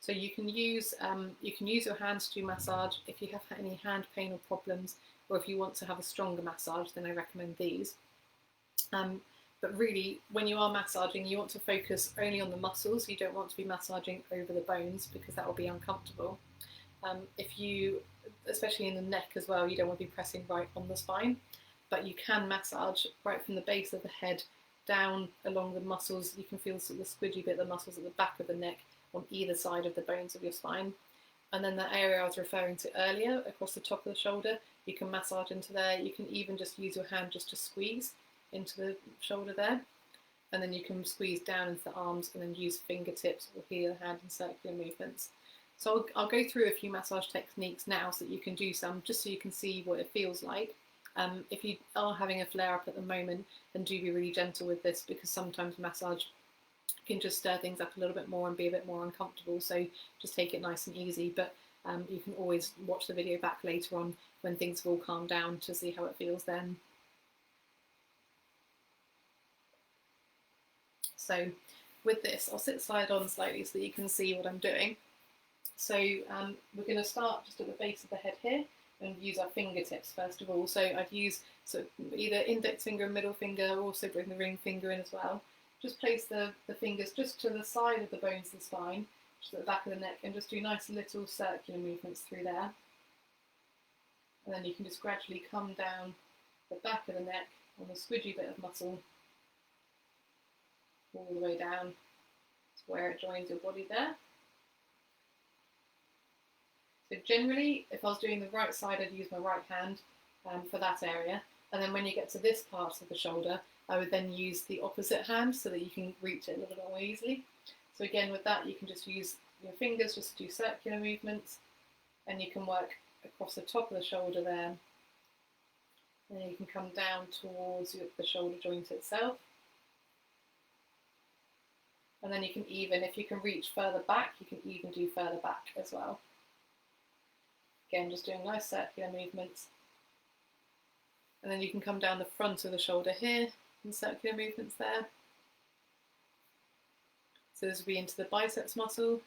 So you can use your hands to do massage if you have any hand pain or problems, or if you want to have a stronger massage, then I recommend these. But really, when you are massaging, you want to focus only on the muscles. You don't want to be massaging over the bones, because that will be uncomfortable. Especially in the neck as well, you don't want to be pressing right on the spine, but you can massage right from the base of the head down along the muscles. You can feel sort of the squidgy bit of the muscles at the back of the neck on either side of the bones of your spine. And then the area I was referring to earlier, across the top of the shoulder, you can massage into there. You can even just use your hand just to squeeze into the shoulder there. And then you can squeeze down into the arms and then use fingertips or heel hand in circular movements. So I'll go through a few massage techniques now so that you can do some, just so you can see what it feels like. If you are having a flare-up at the moment, then do be really gentle with this, because sometimes massage can just stir things up a little bit more and be a bit more uncomfortable, so just take it nice and easy. But you can always watch the video back later on when things have all calmed down to see how it feels then. So with this, I'll sit side on slightly so that you can see what I'm doing. So we're going to start just at the base of the head here and use our fingertips first of all. So I'd use sort of either index finger and middle finger, also bring the ring finger in as well. Just place the fingers just to the side of the bones of the spine, just at the back of the neck, and just do nice little circular movements through there. And then you can just gradually come down the back of the neck on the squidgy bit of muscle, all the way down to where it joins your body there. So generally, if I was doing the right side, I'd use my right hand for that area. And then when you get to this part of the shoulder, I would then use the opposite hand so that you can reach it a little bit more easily. So again, with that, you can just use your fingers just to do circular movements, and you can work across the top of the shoulder there. And then you can come down towards the shoulder joint itself. And then you can even, if you can reach further back, you can even do further back as well. Again, just doing nice circular movements. And then you can come down the front of the shoulder here, and circular movements there. So this will be into the biceps muscle.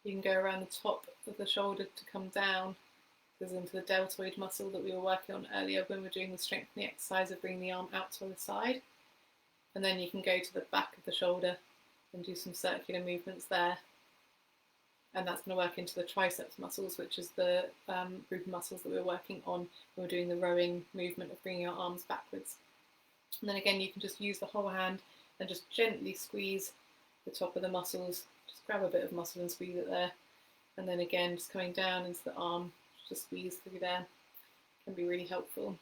You can go around the top of the shoulder to come down. This is into the deltoid muscle that we were working on earlier when we were doing the strengthening exercise of bringing the arm out to the side. And then you can go to the back of the shoulder and do some circular movements there. And that's going to work into the triceps muscles, which is the group of muscles that we were working on when we were doing the rowing movement of bringing our arms backwards. And then again, you can just use the whole hand and just gently squeeze the top of the muscles. Just grab a bit of muscle and squeeze it there. And then again, just coming down into the arm, just squeeze through there. Can be really helpful.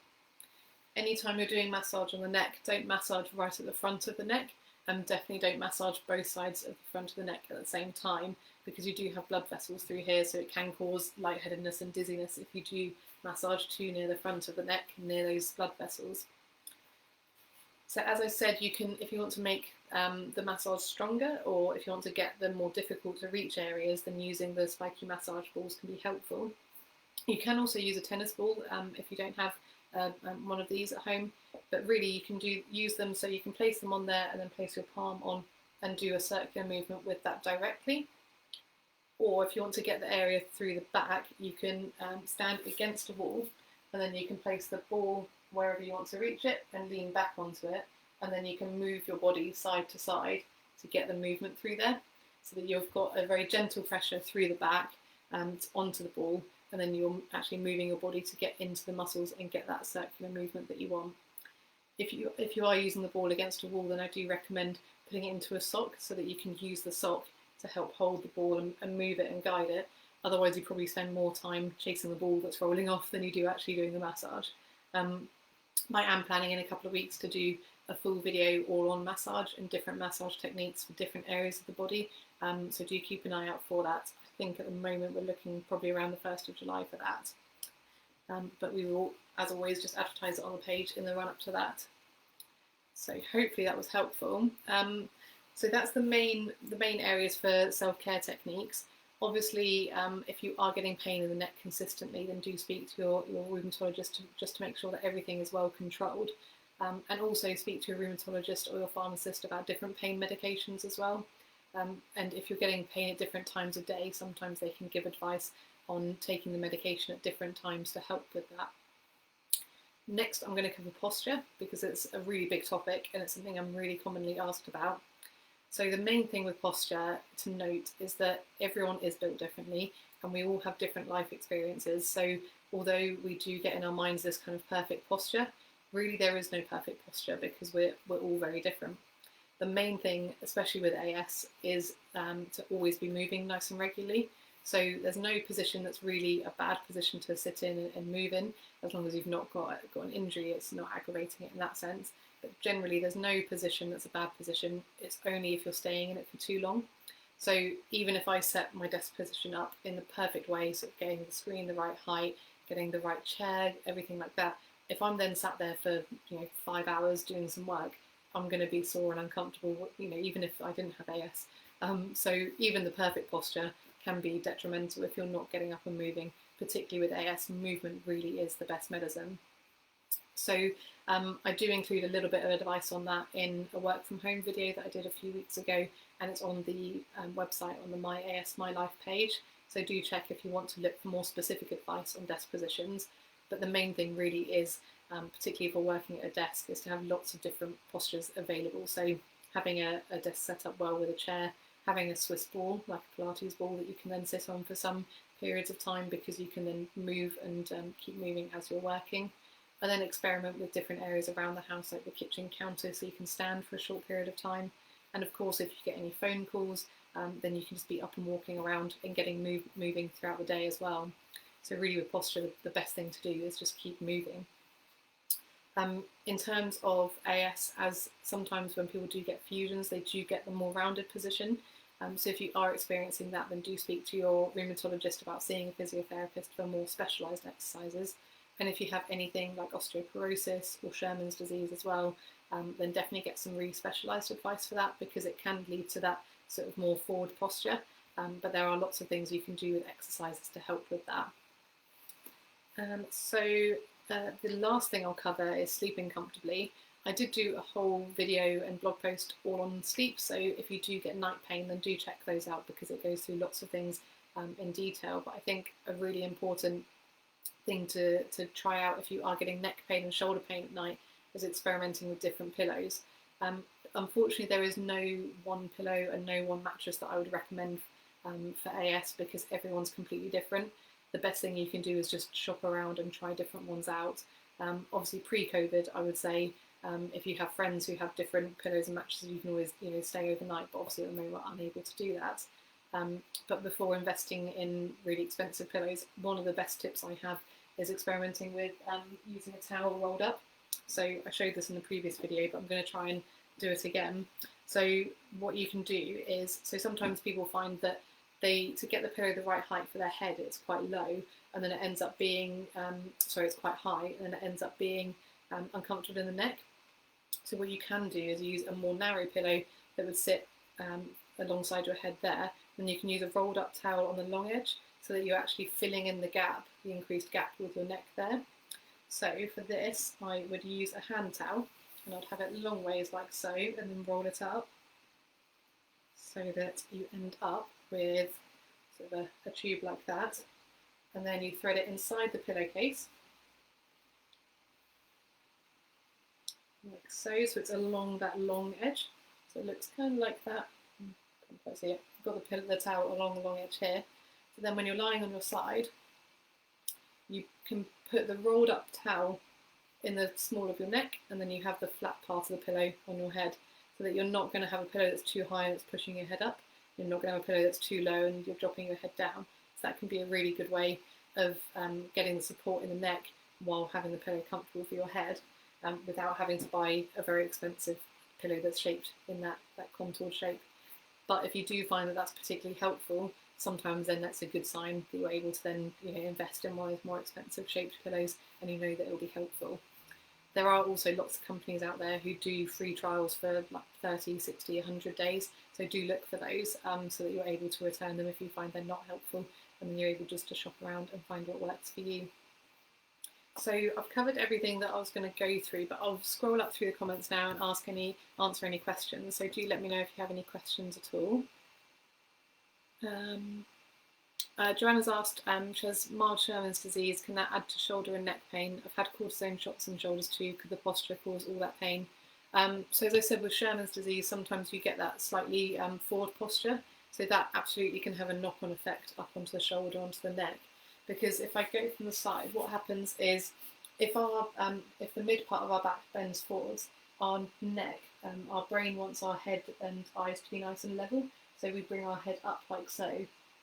Anytime you're doing massage on the neck, don't massage right at the front of the neck, and definitely don't massage both sides of the front of the neck at the same time, because you do have blood vessels through here, so it can cause lightheadedness and dizziness if you do massage too near the front of the neck, near those blood vessels. So as I said, you can, if you want to make the massage stronger, or if you want to get the more difficult to reach areas, then using the spiky massage balls can be helpful. You can also use a tennis ball if you don't have one of these at home, but really you can use them so you can place them on there and then place your palm on and do a circular movement with that directly. Or if you want to get the area through the back, you can stand against a wall, and then you can place the ball wherever you want to reach it and lean back onto it, and then you can move your body side to side to get the movement through there, so that you've got a very gentle pressure through the back and onto the ball, and then you're actually moving your body to get into the muscles and get that circular movement that you want. If you are using the ball against a wall, then I do recommend putting it into a sock so that you can use the sock to help hold the ball and move it and guide it. Otherwise you probably spend more time chasing the ball that's rolling off than you do actually doing the massage. I am planning in a couple of weeks to do a full video all on massage and different massage techniques for different areas of the body, so do keep an eye out for that. I think at the moment we're looking probably around the 1st of July for that, but we will, as always, just advertise it on the page in the run up to that. So hopefully that was helpful. So that's the main areas for self-care techniques. Obviously, if you are getting pain in the neck consistently, then do speak to your rheumatologist just to make sure that everything is well controlled. And also speak to your rheumatologist or your pharmacist about different pain medications as well. And if you're getting pain at different times of day, sometimes they can give advice on taking the medication at different times to help with that. Next, I'm going to cover posture, because it's a really big topic and it's something I'm really commonly asked about. So the main thing with posture to note is that everyone is built differently and we all have different life experiences. So although we do get in our minds this kind of perfect posture, really there is no perfect posture, because we're all very different. The main thing, especially with AS, is to always be moving nice and regularly. So there's no position that's really a bad position to sit in and move in, as long as you've not got an injury. It's not aggravating it in that sense. But generally there's no position that's a bad position. It's only if you're staying in it for too long. So even if I set my desk position up in the perfect way, so getting the screen the right height, getting the right chair, everything like that, if I'm then sat there for 5 hours doing some work, I'm going to be sore and uncomfortable, even if I didn't have AS. So even the perfect posture can be detrimental if you're not getting up and moving. Particularly with AS, movement really is the best medicine. So I do include a little bit of advice on that in a work from home video that I did a few weeks ago, and it's on the website on the My AS My Life page. So do check if you want to look for more specific advice on desk positions. But the main thing really is, particularly if we're working at a desk, is to have lots of different postures available. So having a desk set up well with a chair, having a Swiss ball, like a Pilates ball, that you can then sit on for some periods of time, because you can then move and keep moving as you're working. And then experiment with different areas around the house, like the kitchen counter, so you can stand for a short period of time. And of course, if you get any phone calls, then you can just be up and walking around and getting moving throughout the day as well. So really with posture, the best thing to do is just keep moving. In terms of AS, as sometimes when people do get fusions, they do get the more rounded position. So if you are experiencing that, then do speak to your rheumatologist about seeing a physiotherapist for more specialised exercises. And if you have anything like osteoporosis or Sherman's disease as well, then definitely get some really specialised advice for that, because it can lead to that sort of more forward posture. But there are lots of things you can do with exercises to help with that. The last thing I'll cover is sleeping comfortably. I did do a whole video and blog post all on sleep, so if you do get night pain, then do check those out, because it goes through lots of things in detail. But I think a really important thing to try out if you are getting neck pain and shoulder pain at night is experimenting with different pillows. Unfortunately, there is no one pillow and no one mattress that I would recommend for AS, because everyone's completely different. The best thing you can do is just shop around and try different ones out. Obviously, pre-COVID, I would say if you have friends who have different pillows and mattresses, you can always stay overnight. But obviously, at the moment, we're unable to do that. But before investing in really expensive pillows, one of the best tips I have is experimenting with using a towel rolled up. So I showed this in the previous video, but I'm going to try and do it again. So what you can do is, so sometimes people find that to get the pillow the right height for their head, it's quite low, and then it ends up being, it's quite high, and then it ends up being uncomfortable in the neck. So what you can do is use a more narrow pillow that would sit alongside your head there. Then you can use a rolled up towel on the long edge, so that you're actually filling in the gap, the increased gap with your neck there. So for this, I would use a hand towel, and I'd have it long ways like so, and then roll it up, so that you end up with sort of a tube like that. And then you thread it inside the pillowcase, like so, so it's along that long edge. So it looks kind of like that. Can't quite see it. You've got the towel along the long edge here. So then when you're lying on your side, you can put the rolled up towel in the small of your neck, and then you have the flat part of the pillow on your head, so that you're not going to have a pillow that's too high and it's pushing your head up. You're not going to have a pillow that's too low and you're dropping your head down. So that can be a really good way of getting the support in the neck while having the pillow comfortable for your head, without having to buy a very expensive pillow that's shaped in that contoured shape. But if you do find that that's particularly helpful, sometimes then that's a good sign that you're able to then invest in one of those more expensive shaped pillows, and you know that it will be helpful. There are also lots of companies out there who do free trials for like 30, 60, 100 days. So do look for those so that you're able to return them if you find they're not helpful, and then you're able just to shop around and find what works for you. So I've covered everything that I was going to go through, but I'll scroll up through the comments now and answer any questions. So do let me know if you have any questions at all. Joanna's asked, she has mild Sherman's disease, can that add to shoulder and neck pain? I've had cortisone shots in shoulders too, could the posture cause all that pain? So as I said, with Sherman's disease, sometimes you get that slightly forward posture, so that absolutely can have a knock-on effect up onto the shoulder, onto the neck. Because if I go from the side, what happens is if the mid part of our back bends forwards, our neck, our brain wants our head and eyes to be nice and level, so we bring our head up like so,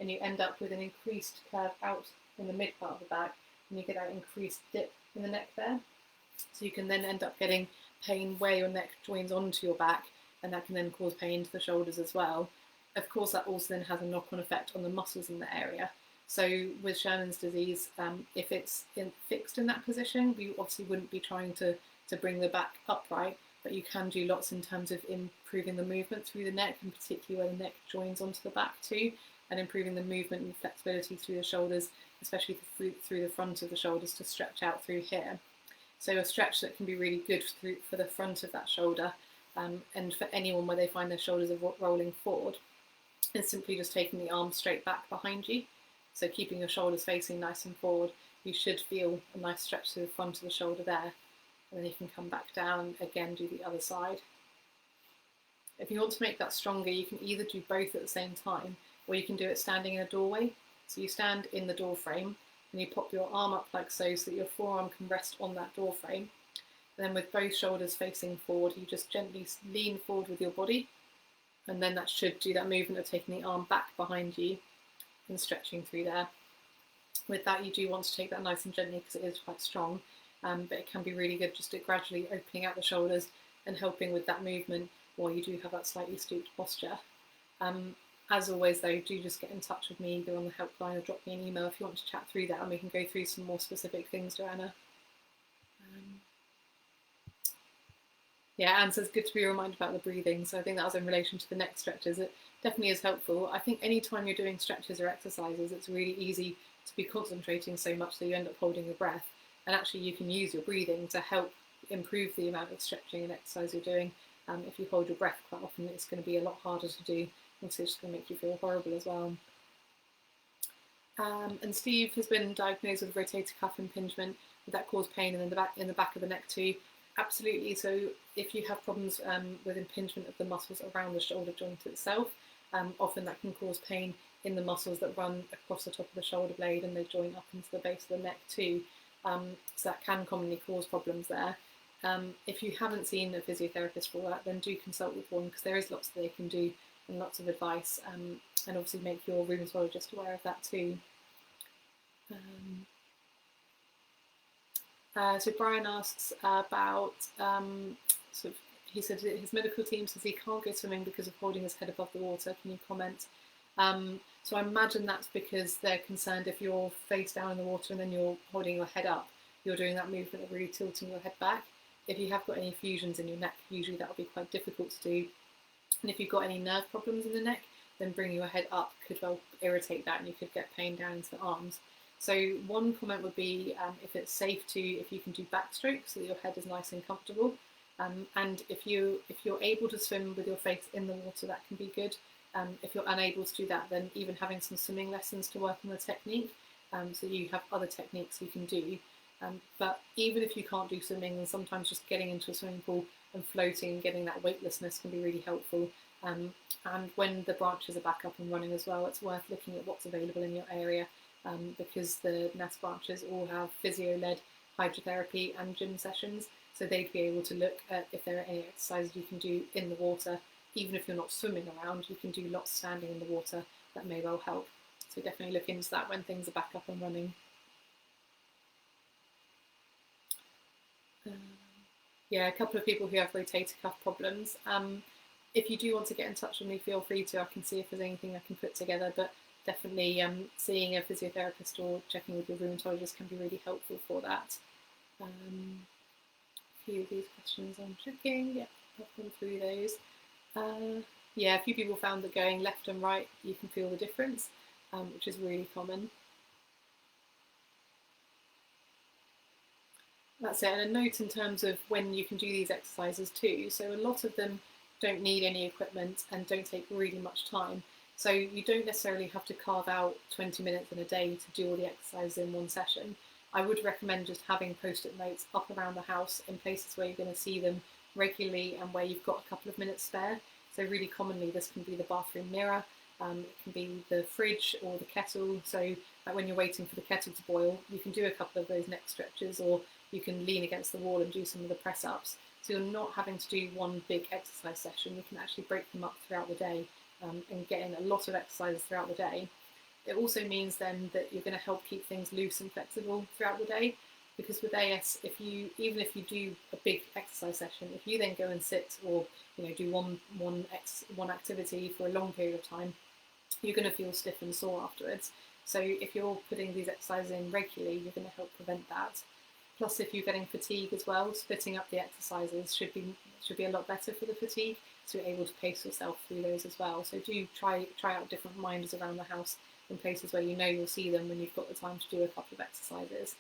and you end up with an increased curve out in the mid part of the back, and you get that increased dip in the neck there. So you can then end up getting pain where your neck joins onto your back, and that can then cause pain to the shoulders as well. Of course, that also then has a knock-on effect on the muscles in the area. So with Sherman's disease, if it's fixed in that position, we obviously wouldn't be trying to bring the back upright, but you can do lots in terms of improving the movement through the neck, and particularly where the neck joins onto the back too, and improving the movement and flexibility through the shoulders, especially through the front of the shoulders to stretch out through here. So a stretch that can be really good for the front of that shoulder, and for anyone where they find their shoulders are rolling forward, is simply just taking the arm straight back behind you. So keeping your shoulders facing nice and forward, you should feel a nice stretch to the front of the shoulder there. And then you can come back down and again do the other side. If you want to make that stronger, you can either do both at the same time, or you can do it standing in a doorway. So you stand in the door frame and you pop your arm up like so, so that your forearm can rest on that door frame. And then with both shoulders facing forward, you just gently lean forward with your body, and then that should do that movement of taking the arm back behind you and stretching through there. With that, you do want to take that nice and gently because it is quite strong. but it can be really good just at gradually opening out the shoulders and helping with that movement while you do have that slightly stooped posture. As always though, do just get in touch with me either on the helpline or drop me an email if you want to chat through that, and we can go through some more specific things, Joanna. Yeah, Anne says good to be reminded about the breathing. So I think that was in relation to the neck stretches. It definitely is helpful. I think anytime you're doing stretches or exercises, it's really easy to be concentrating so much that you end up holding your breath. And actually you can use your breathing to help improve the amount of stretching and exercise you're doing. If you hold your breath quite often, it's going to be a lot harder to do. Also, it's just going to make you feel horrible as well. And Steve has been diagnosed with rotator cuff impingement. Would that cause pain in the back of the neck too? Absolutely. So if you have problems with impingement of the muscles around the shoulder joint itself, often that can cause pain in the muscles that run across the top of the shoulder blade and they join up into the base of the neck too. So that can commonly cause problems there. If you haven't seen a physiotherapist for that, then do consult with one, because there is lots that they can do and lots of advice, and obviously make your rheumatologist aware of that too. So Brian asks about, he said his medical team says he can't go swimming because of holding his head above the water. Can you comment? So I imagine that's because they're concerned if you're face down in the water and then you're holding your head up, you're doing that movement of really tilting your head back. If you have got any fusions in your neck, usually that will be quite difficult to do. And if you've got any nerve problems in the neck, then bringing your head up could well irritate that and you could get pain down into the arms. So one comment would be if it's safe to, if you can do backstroke so that your head is nice and comfortable. And if you're able to swim with your face in the water, that can be good. If you're unable to do that, then even having some swimming lessons to work on the technique, so you have other techniques you can do. But even if you can't do swimming, then sometimes just getting into a swimming pool and floating and getting that weightlessness can be really helpful. And when the branches are back up and running as well, it's worth looking at what's available in your area, because the NASS branches all have physio-led hydrotherapy and gym sessions, so they'd be able to look at if there are any exercises you can do in the water. Even if you're not swimming around, you can do lots standing in the water that may well help. So definitely look into that when things are back up and running. Yeah, a couple of people who have rotator cuff problems. If you do want to get in touch with me, feel free to. I can see if there's anything I can put together, but definitely seeing a physiotherapist or checking with your rheumatologist can be really helpful for that. A few of these questions I'm checking. Yeah, I've gone through those. Yeah, a few people found that going left and right, you can feel the difference, which is really common. That's it, and a note in terms of when you can do these exercises too. So a lot of them don't need any equipment and don't take really much time. So you don't necessarily have to carve out 20 minutes in a day to do all the exercises in one session. I would recommend just having post-it notes up around the house in places where you're going to see them regularly and where you've got a couple of minutes spare. So really commonly this can be the bathroom mirror, it can be the fridge or the kettle. So like when you're waiting for the kettle to boil, you can do a couple of those neck stretches, or you can lean against the wall and do some of the press ups. So you're not having to do one big exercise session. You can actually break them up throughout the day and get in a lot of exercises throughout the day. It also means then that you're going to help keep things loose and flexible throughout the day, because with AS, even if you do a big exercise session, if you then go and sit or do one activity for a long period of time, you're going to feel stiff and sore afterwards. So if you're putting these exercises in regularly, you're going to help prevent that. Plus, if you're getting fatigue as well, splitting up the exercises should be a lot better for the fatigue, so you're able to pace yourself through those as well. So do try out different reminders around the house in places where you know you'll see them when you've got the time to do a couple of exercises.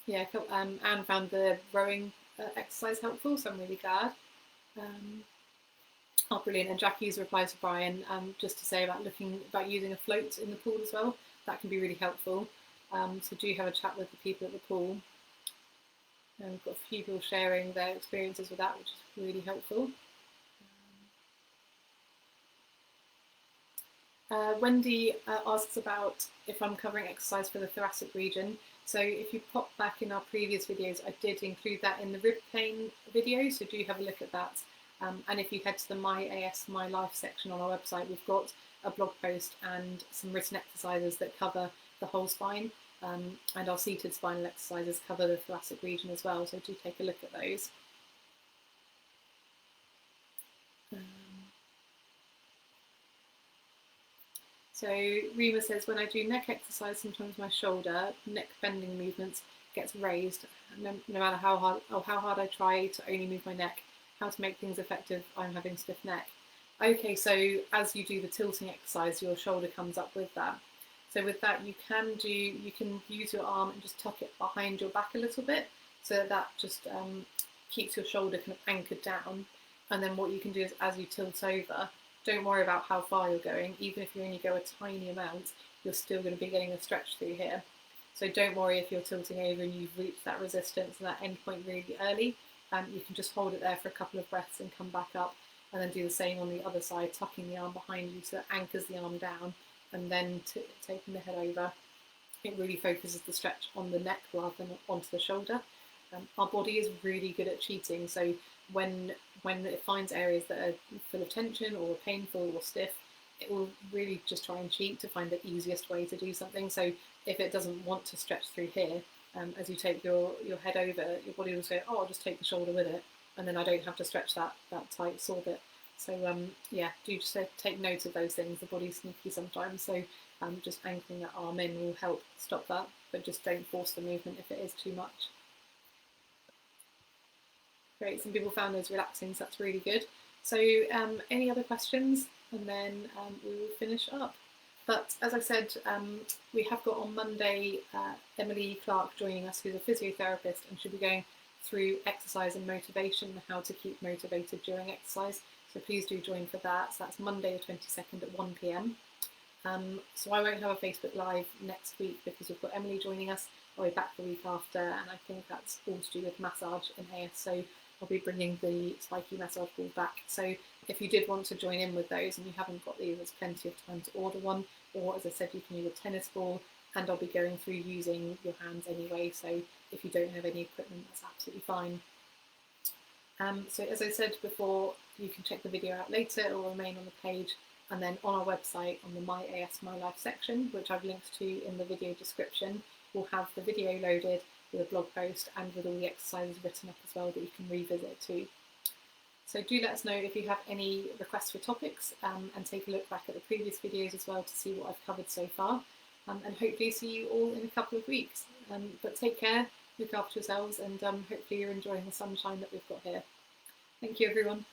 Yeah, Anne found the rowing exercise helpful, so I'm really glad. Oh, brilliant. And Jackie's reply to Brian, just to say about using a float in the pool as well, that can be really helpful. So do have a chat with the people at the pool. And we've got a few people sharing their experiences with that, which is really helpful. Wendy asks about if I'm covering exercise for the thoracic region. So if you pop back in our previous videos, I did include that in the rib pain video, so do have a look at that. And if you head to the My AS My Life section on our website, we've got a blog post and some written exercises that cover the whole spine. and our seated spinal exercises cover the thoracic region as well, so do take a look at those. So Rima says, when I do neck exercise, sometimes my shoulder, neck bending movements gets raised, no matter how hard I try to only move my neck. How to make things effective, I'm having stiff neck. Okay, so as you do the tilting exercise, your shoulder comes up with that. So with that, you can use your arm and just tuck it behind your back a little bit, so that just keeps your shoulder kind of anchored down. And then what you can do is, as you tilt over, don't worry about how far you're going. Even if you only go a tiny amount, you're still going to be getting a stretch through here. So don't worry if you're tilting over and you've reached that resistance and that end point really early. You can just hold it there for a couple of breaths and come back up, and then do the same on the other side, tucking the arm behind you so that anchors the arm down, and then taking the head over. It really focuses the stretch on the neck rather than onto the shoulder. Our body is really good at cheating, so when it finds areas that are full of tension or painful or stiff, it will really just try and cheat to find the easiest way to do something. So if it doesn't want to stretch through here, as you take your head over, your body will say, oh, I'll just take the shoulder with it, and then I don't have to stretch that tight sore bit. So yeah, do just take note of those things. The body's sneaky sometimes, so just anchoring that arm in will help stop that, but just don't force the movement if it is too much. Great, some people found those relaxing, so that's really good. So any other questions? And then we will finish up. But as I said, we have got on Monday Zoë Clark joining us, who's a physiotherapist, and she'll be going through exercise and motivation, and how to keep motivated during exercise. So please do join for that. So that's Monday the 22nd at 1 p.m. So I won't have a Facebook Live next week because we've got Emily joining us. I'll be back the week after, and I think that's all to do with massage and AS. So I'll be bringing the spiky massage ball back. So if you did want to join in with those and you haven't got these, there's plenty of time to order one. Or as I said, you can use a tennis ball, and I'll be going through using your hands anyway. So if you don't have any equipment, that's absolutely fine. So as I said before, you can check the video out later. It will remain on the page. And then on our website, on the My AS My Life section, which I've linked to in the video description, we'll have the video loaded with a blog post and with all the exercises written up as well that you can revisit too. So do let us know if you have any requests for topics, and take a look back at the previous videos as well to see what I've covered so far. And hopefully see you all in a couple of weeks. But take care, look after yourselves, and hopefully you're enjoying the sunshine that we've got here. Thank you, everyone.